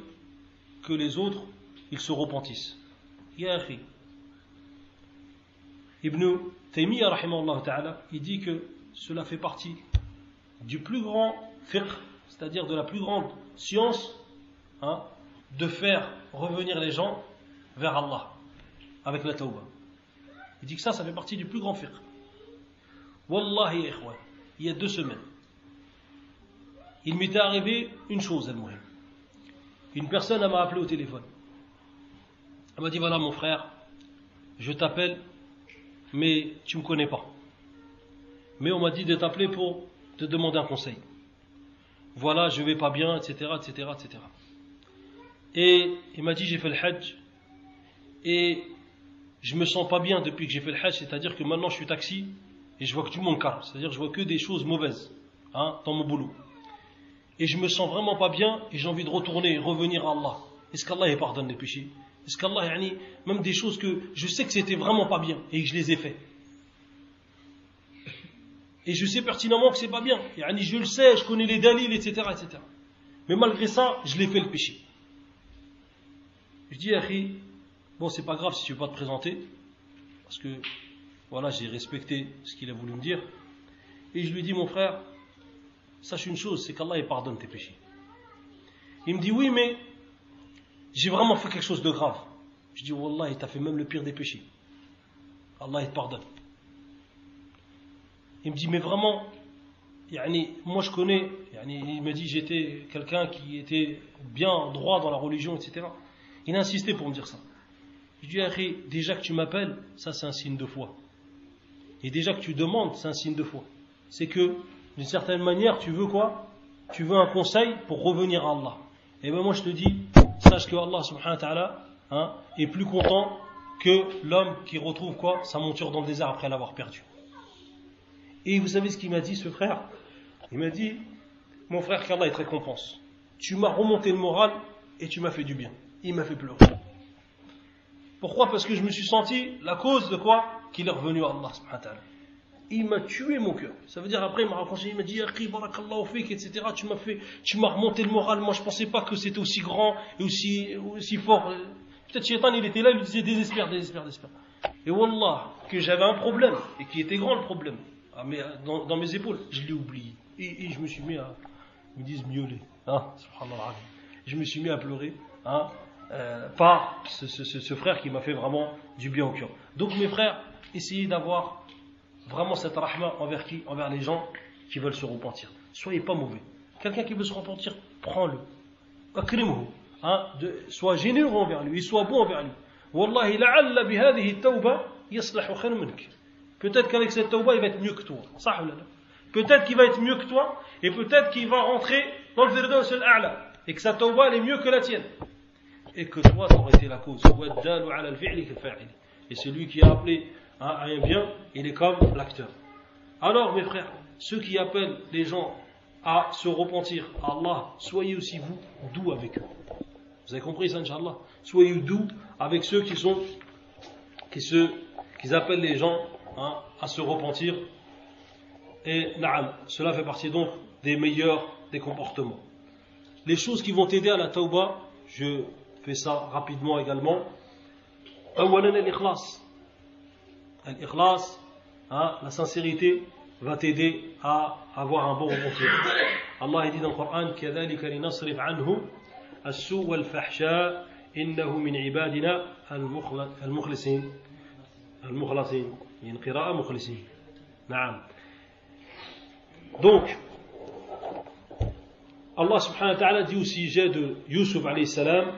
les autres, ils se repentissent. Ya akhi. Ibn Taymiyyah, rahimahullah ta'ala, il dit que cela fait partie du plus grand fiqh, c'est-à-dire de la plus grande science, de faire revenir les gens vers Allah, avec la tawbah. Il dit que ça fait partie du plus grand fiqh. Wallahi, ikhwan, il y a 2 semaines, il m'était arrivé une chose, al-muhim. Une personne m'a appelé au téléphone. Elle m'a dit, voilà mon frère, je t'appelle, mais tu ne me connais pas. Mais on m'a dit de t'appeler pour te demander un conseil. Voilà, je vais pas bien, etc., etc., etc. Et il m'a dit, j'ai fait le hajj, et je me sens pas bien depuis que j'ai fait le hajj, c'est-à-dire que maintenant je suis taxi, et je vois que tout le monde calme, c'est-à-dire que je vois que des choses mauvaises, dans mon boulot. Et je me sens vraiment pas bien, et j'ai envie de revenir à Allah. Est-ce qu'Allah pardonne les péchés? Est-ce qu'Allah, même des choses que je sais que c'était vraiment pas bien, et que je les ai fait. Et je sais pertinemment que c'est pas bien. Je le sais, je connais les dalils, etc., etc. Mais malgré ça, je l'ai fait le péché. Je dis, Akhi, bon, c'est pas grave si tu veux pas te présenter, parce que, voilà, j'ai respecté ce qu'il a voulu me dire. Et je lui dis, mon frère, sache une chose, c'est qu'Allah pardonne tes péchés. Il me dit, oui, mais j'ai vraiment fait quelque chose de grave. Je dis, Wallah, il t'a fait même le pire des péchés. Allah, il te pardonne. Il me dit, mais vraiment, moi je connais, il me dit, j'étais quelqu'un qui était bien droit dans la religion, etc. Il a insisté pour me dire ça. Je lui ai dit, déjà que tu m'appelles, ça c'est un signe de foi. Et déjà que tu demandes, c'est un signe de foi. C'est que, d'une certaine manière, tu veux quoi? Tu veux un conseil pour revenir à Allah. Et bien moi je te dis, sache que Allah subhanahu wa ta'ala est plus content que l'homme qui retrouve quoi? Sa monture dans le désert après l'avoir perdu. Et vous savez ce qu'il m'a dit, ce frère? Il m'a dit, mon frère, qu'Allah il te récompense. Tu m'as remonté le moral et tu m'as fait du bien. Il m'a fait pleurer. Pourquoi? Parce que je me suis senti la cause de quoi? Qu'il est revenu à Allah subhanahu wa ta'ala. Il m'a tué mon cœur. Ça veut dire après il m'a raccroché, il m'a dit Akhi barakallahu fik, etc. Tu m'as remonté le moral. Moi je pensais pas que c'était aussi grand et aussi fort. Peut-être Shaitan il était là, il lui disait désespère. Et wallah, que j'avais un problème et qui était grand le problème. Dans mes épaules, je l'ai oublié. Et je me suis mis à, ils me disent miauler. Subhanallah. Je me suis mis à pleurer par ce frère qui m'a fait vraiment du bien au cœur. Donc mes frères, essayez d'avoir vraiment cette rahma envers les gens qui veulent se repentir. Soyez pas mauvais. Quelqu'un qui veut se repentir, prends-le. Akrimuhu. Sois généreux envers lui et sois bon envers lui. Wallahi la'alla bihadihi tawba yaslahu khayran mink. Peut-être qu'avec cette tawba il va être mieux que toi. Peut-être qu'il va être mieux que toi et peut-être qu'il va rentrer dans le firdaus al-a'la et que sa tawba elle est mieux que la tienne. Et que toi t'aurais été la cause. Et celui qui a appelé à un bien, il est comme l'acteur. Alors mes frères, ceux qui appellent les gens à se repentir à Allah, soyez aussi vous doux avec eux. Vous avez compris ça, Inch'Allah? Soyez doux avec ceux qui appellent les gens à se repentir. Et na'am, cela fait partie donc des meilleurs des comportements. Les choses qui vont t'aider à la tawba, je fais ça rapidement également. Awalan al-ikhlas. Al-ikhlas, la sincérité va t'aider à avoir un bon repentir. Allah dit dans le Coran كذلك لنصرف عنه السوء والفحشاء إنه من عبادنا المخلصين من قراءة مخلصين. نعم. Donc Allah subhanahu wa ta'ala dit au sujet de Yusuf alayhi salam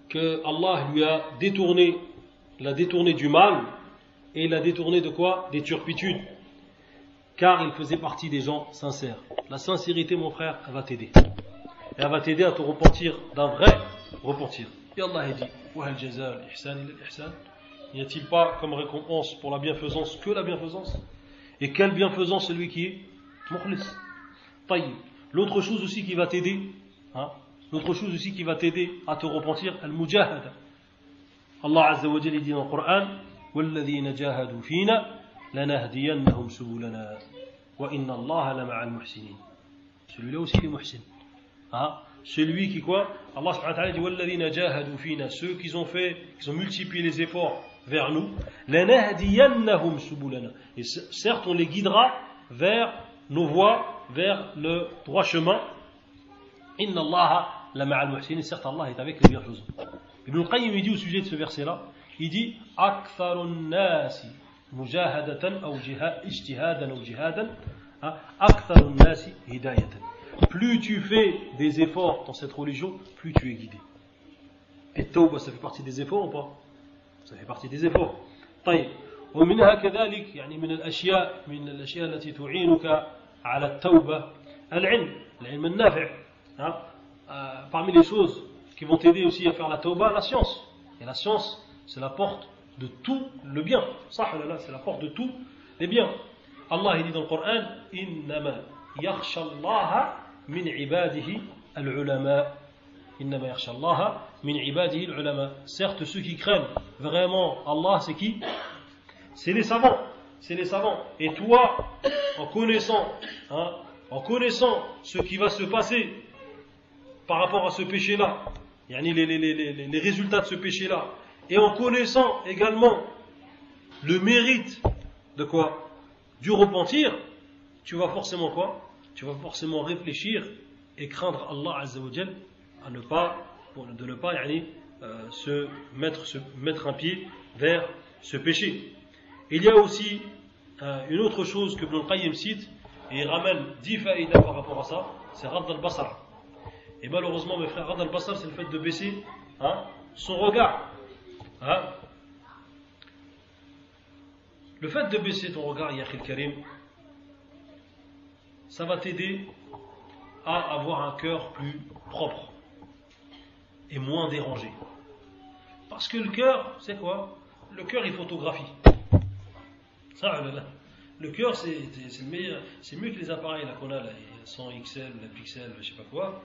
que Allah lui a l'a détourné du mal et l'a détourné de quoi? Des turpitudes, car il faisait partie des gens sincères. La sincérité, mon frère, elle va t'aider. Et elle va t'aider à te repentir d'un vrai repentir. Et Allah dit وَهَلْ جَزَاءُ الْإِحْسَانِ إِلَّا الْإِحْسَانِ. N'y a-t-il pas comme récompense pour la bienfaisance que la bienfaisance? Et quelle bienfaisance celui qui est mukhlis. Tayyib. L'autre chose aussi qui va t'aider, à te repentir, al-mujahada. Allah Azza wa Jalla dit dans le Coran وَالَّذِينَ جَاهَدُوا فِينَا لَنَهْدِيَنَّهُمْ سُبُلَنَا وَإِنَّ اللَّهَ لَمَعَ الْمُحْسِنِينَ. Celui-là aussi il est muhsin. Celui qui quoi? Allah subhanahu wa ta'ala dit وَالَّذِينَ جَاهَدُوا فِينَا. Ceux qui ont multiplié les efforts vers nous, لَنَهْدِيَنَّهُمْ سُبُلَنَا. Et certes on les guidera vers nos voies, vers le droit chemin. Inna Allah la ma'al muhsinin. Certes Allah est avec les bienfaisants. Ibn al-Qayyim il dit au sujet de ce verset là, il dit aktharun nasi mujahadatan aw ijtihadan aw jihadan aktharun nasi hidayatan. Plus tu fais des efforts dans cette religion, plus tu es guidé. Et tawba, ça fait partie des efforts ou pas? Ça fait partie des efforts. طيب. ومنها كذلك يعني من الأشياء التي تعينك على التوبة العلم النافع. Parmi les choses qui vont t'aider aussi à faire la tauba, la science. Et la science, c'est la porte de tout le bien. C'est la porte de tout les biens. Allah il dit dans le Coran إنما يخشى الله من عباده العلماء. إنما يخشى الله من عباده العلماء. Certes, ceux qui craignent vraiment Allah, c'est qui? C'est les savants. Et toi, en connaissant ce qui va se passer par rapport à ce péché-là, les résultats de ce péché-là, et en connaissant également le mérite de quoi? Du repentir, tu vas forcément quoi? Tu vas forcément réfléchir et craindre Allah Azza wa Jal de ne pas se mettre un pied vers ce péché. Il y a aussi une autre chose que Ibn Qayyim cite, et il ramène 10 faïdas par rapport à ça, c'est Radd al-Basar. Et malheureusement, mes frères, Radd al-Basar, c'est le fait de baisser son regard. Le fait de baisser ton regard, Yakhil Karim, ça va t'aider à avoir un cœur plus propre et moins dérangé. Parce que le cœur, c'est quoi? Le cœur, il photographie. Ça, le cœur, c'est le meilleur, c'est mieux que les appareils là, qu'on a, là, 100 XL, la Pixel, je sais pas quoi.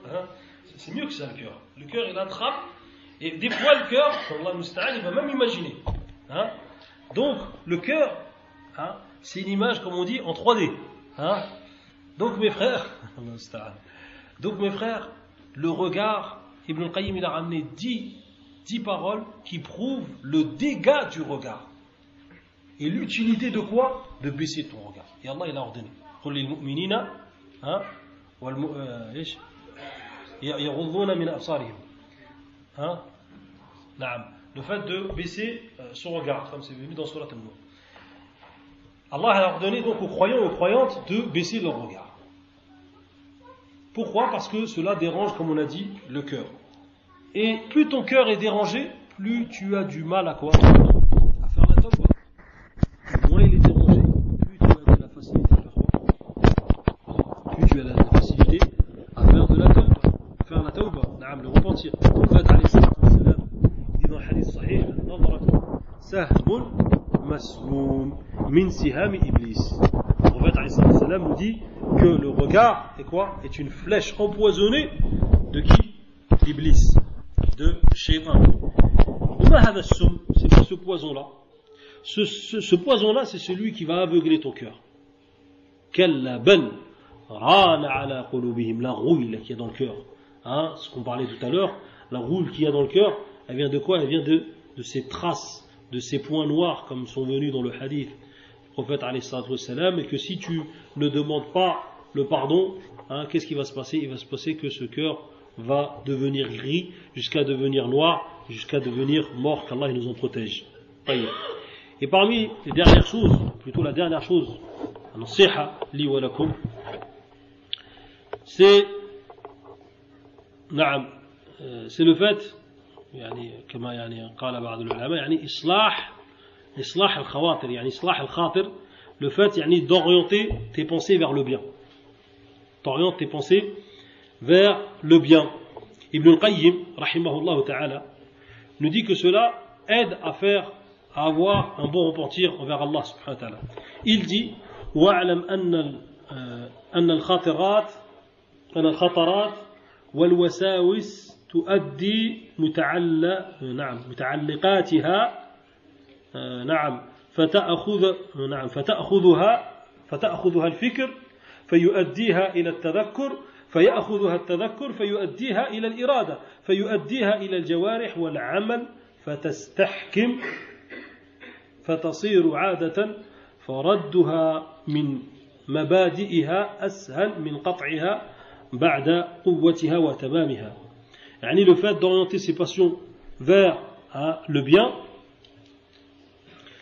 C'est mieux que ça, le cœur. Le cœur, il attrape, et des fois, le cœur, Allah Musta'an, il va même imaginer. Donc, le cœur, c'est une image, comme on dit, en 3D. Donc, mes frères, le regard, Ibn Qayyim, il a ramené 10 paroles qui prouvent le dégât du regard. Et l'utilité de quoi? De baisser ton regard. Et Allah, il a ordonné. قل للمؤمنين يغضون من أبصارهم. Le fait de baisser son regard, comme c'est venu dans Surat Al-Nur. Allah a ordonné donc aux croyants et aux croyantes de baisser leur regard. Pourquoi? Parce que cela dérange, comme on a dit, le cœur. Et plus ton cœur est dérangé, plus tu as du mal à quoi? À faire la tawbah. Moins il est dérangé, plus tu as de la facilité à faire quoi? Plus tu as de la facilité à faire de la tawbah. Faire la tawbah, le repentir. Le prophète alayhi salatu wassalam dit dans le hadith sahih, sahmun masmoum min siham iblis. Le prophète alayhi salatu wassalam nous dit que le regard est quoi? Est une flèche empoisonnée de qui? D'Iblis, de Shaitan. C'est quoi ce poison-là? Ce poison-là, c'est celui qui va aveugler ton cœur. La rouille qu'il y a dans le cœur. Ce qu'on parlait tout à l'heure, la rouille qu'il y a dans le cœur, elle vient de quoi? Elle vient de ces traces, de ces points noirs, comme sont venus dans le hadith du prophète alayhi salatu wassalam, et que si tu ne demandes pas le pardon, qu'est-ce qui va se passer? Il va se passer que ce cœur va devenir gris, jusqu'à devenir noir, jusqu'à devenir mort, qu'Allah nous en protège. Et parmi les dernières choses, plutôt la dernière chose, c'est le fait, كما قال بعض العلماء, إصلاح الخواطر, إصلاح الخاطر, le fait d'orienter tes pensées vers le bien. T'orientes tes pensées vers le bien. Ibn al-Qayyim, rahimahullah ta'ala, nous dit que cela aide à avoir un bon repentir envers Allah subhanahu wa ta'ala. Il dit وَاعْلَمْ أن الخطرات والوساوس تؤدي متعلقاتها فتأخذها الفكر فيؤديها إلى التذكر فيأخذها التذكر فيؤديها إلى الإرادة فيؤديها إلى الجوارح والعمل فتستحكم فتصير عادة فردها من مبادئها أسهل من قطعها بعد قوتها وتمامها. يعني le fait d'orienter ses passions vers le bien,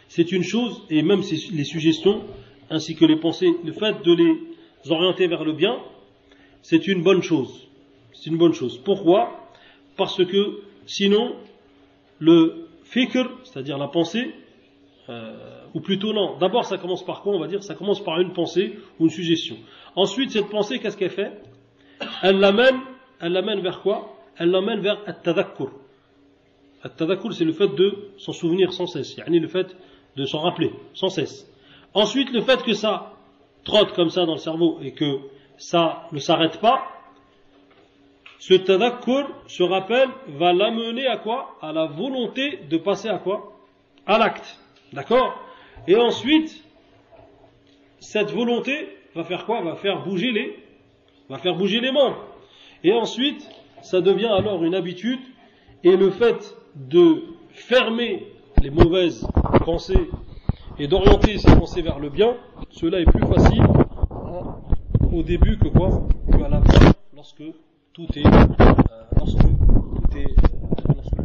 c'est une chose, et même les suggestions ainsi que les pensées, le fait de les orienter vers le bien, c'est une bonne chose. C'est une bonne chose. Pourquoi? Parce que sinon, le fikr, c'est-à-dire la pensée, ou plutôt non, d'abord ça commence par quoi? On va dire ça commence par une pensée ou une suggestion. Ensuite, cette pensée, qu'est-ce qu'elle fait? Elle l'amène vers quoi? Elle l'amène vers at-tadhakkur. At-tadhakkur, c'est le fait de s'en souvenir sans cesse, le fait de s'en rappeler sans cesse. Ensuite, le fait que ça trotte comme ça dans le cerveau et que ça ne s'arrête pas, ce tadhakkur, ce rappel, va l'amener à quoi? À la volonté de passer à quoi? À l'acte. D'accord? Et ensuite, cette volonté va faire quoi? Va faire bouger les membres. Et ensuite, ça devient alors une habitude, et le fait de fermer les mauvaises pensées et d'orienter ses pensées vers le bien, cela est plus facile au début que à la fin, lorsque le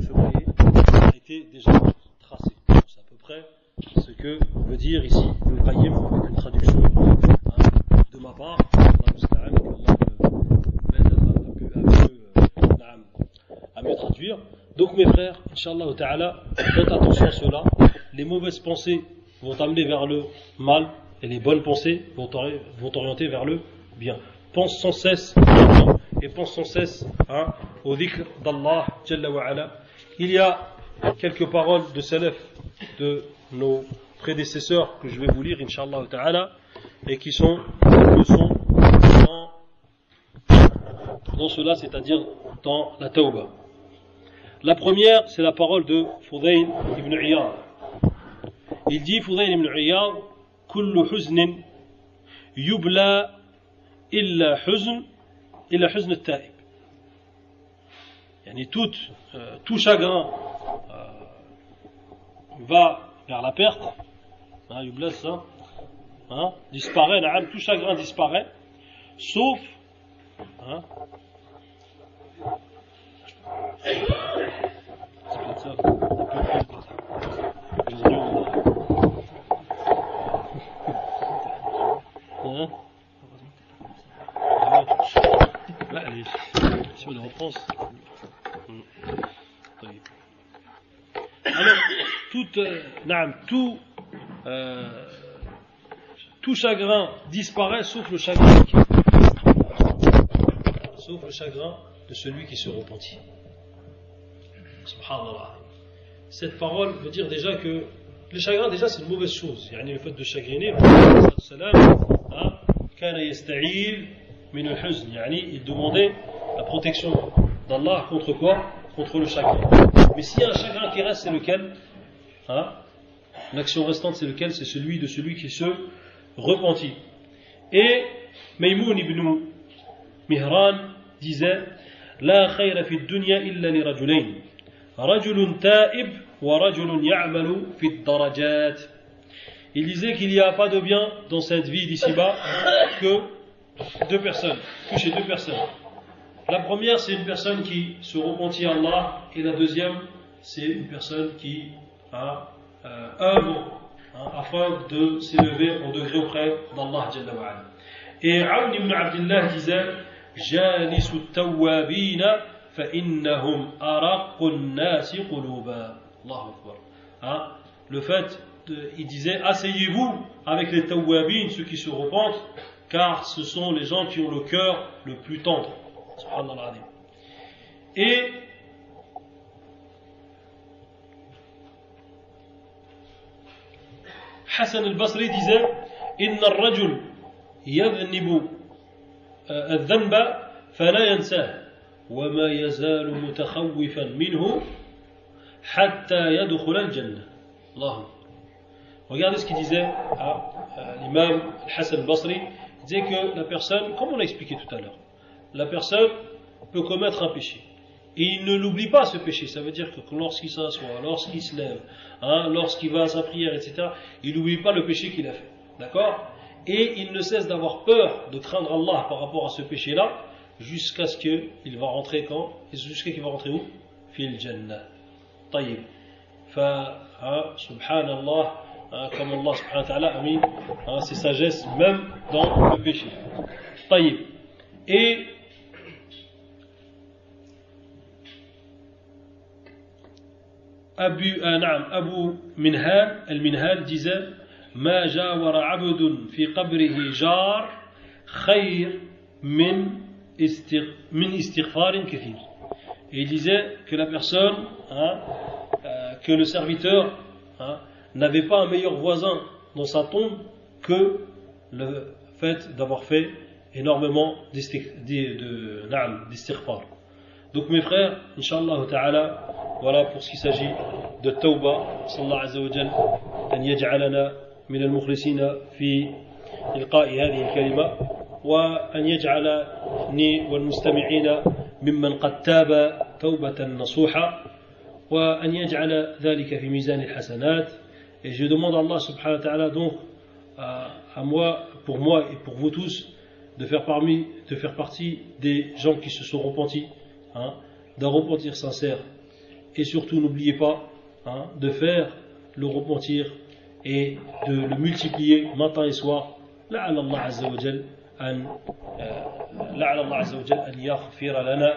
chemin est été déjà tracé. C'est à peu près ce que veut dire ici Ibn Qayyim avec une traduction de ma part. À mieux traduire. Donc mes frères, Inch'Allah ta'ala, faites attention à cela. Les mauvaises pensées vont t'amener vers le mal et les bonnes pensées vont t'orienter vers le bien. Pense sans cesse et pense sans cesse au dhikr d'Allah Jalla wa Ala. Il y a quelques paroles de salaf de nos prédécesseurs que je vais vous lire Inch'Allah ta'ala et qui sont dans cela, c'est-à-dire dans la tawbah. La première, c'est la parole de Fudayl ibn Iyad. Il dit, Fudayl ibn Iyad, kullu huznin yubla illa huzn al-ta'ib. Yani tout chagrin va vers la perte. Yubla, ça. Disparaît, tout chagrin disparaît, sauf c'est peut-être ça. Là, allez, si on est en France. Alors, tout chagrin disparaît sauf le chagrin de celui qui se repentit. Subhanallah. Cette parole veut dire déjà que le chagrin, déjà, c'est une mauvaise chose. Le fait de chagriner, il demandait la protection d'Allah contre quoi? Contre le chagrin. Mais s'il y a un chagrin qui reste, c'est lequel? L'action restante, c'est lequel? C'est celui qui se repentit. Et Maymoun ibn Mihran disait: La khayra fi dunya illa li rajulayn, rajulun ta'ib wa rajulun ya'malu fi darajat. Il disait qu'il n'y a pas de bien dans cette vie d'ici-bas que chez deux personnes. La première, c'est une personne qui se repentit à Allah, et la deuxième, c'est une personne qui œuvre afin de s'élever en degré auprès d'Allah Jalla wa Ala. Et Aoun ibn Abdullah disait: جالس التوابين فإنهم أرق الناس قلوبا. الله أكبر. Le fait, il disait: asseyez-vous avec les tawwabin, ceux qui se repentent, car ce sont les gens qui ont le cœur le plus tendre. Subhanallah. Et Hassan al-Basri disait: Inna al-rajul yadhnibu الذنب فلا ينساه وما يزال متخوفا منه حتى يدخل الجنة. الله. Regardez ce qu'il disait l'imam Hassan al-Basri. Il disait que la personne, comme on l'a expliqué tout à l'heure, la personne peut commettre un péché et il ne l'oublie pas, ce péché. Ça veut dire que lorsqu'il s'assoit, lorsqu'il se lève, lorsqu'il va à sa prière, etc., il n'oublie pas le péché qu'il a fait. D'accord? Et il ne cesse d'avoir peur, de craindre Allah par rapport à ce péché-là, jusqu'à ce qu'il va rentrer quand? Jusqu'à qu'il va rentrer où? Fil Jannah. Taïb. Subhanallah, comme Allah subhanahu wa ta'ala a mis ses sagesses même dans le péché. Taïb. Et Abu Minhal, al-Minhal disait: ما جاور عبد في قبره جار خير من استغفار كثير. Et il disait que la personne, que le serviteur n'avait pas un meilleur voisin dans sa tombe que le fait d'avoir fait énormément d'istighfar. Donc mes frères, Inch'Allah ta'ala, voilà pour ce qui s'agit de Tawbah. Sallallahu azza wa jal an yaj'alana من المخلصين في إلقاء هذه الكلمة وأن يجعلني والمستمعين ممن قد تاب توبة نصوحة وأن يجعل ذلك في ميزان الحسنات. Et je demande à Allah subhanahu wa ta'ala donc à moi, pour moi et pour vous tous, de faire partie des gens qui se sont repentis, d'un repentir sincère. Et surtout n'oubliez pas de faire le repentir et de le multiplier matin et soir. لعل الله عز وجل أن يغفر لنا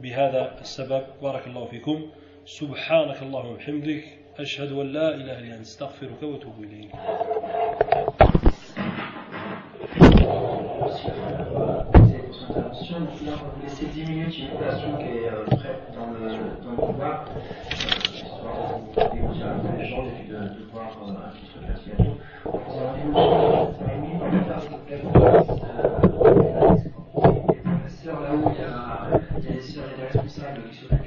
بهذا السبب. بارك الله فيكم. سبحانك اللهم وبحمدك أشهد أن لا إله إلا أنت أستغفرك وأتوب إليك. Là, on va vous laisser 10 minutes, une invitation qui est prête dans le couloir, histoire de dégoûter un peu les gens et puis de voir un petit truc là-dessus. On vous a invité les professeurs là-haut, il y a des sœurs et des responsables qui s'occupent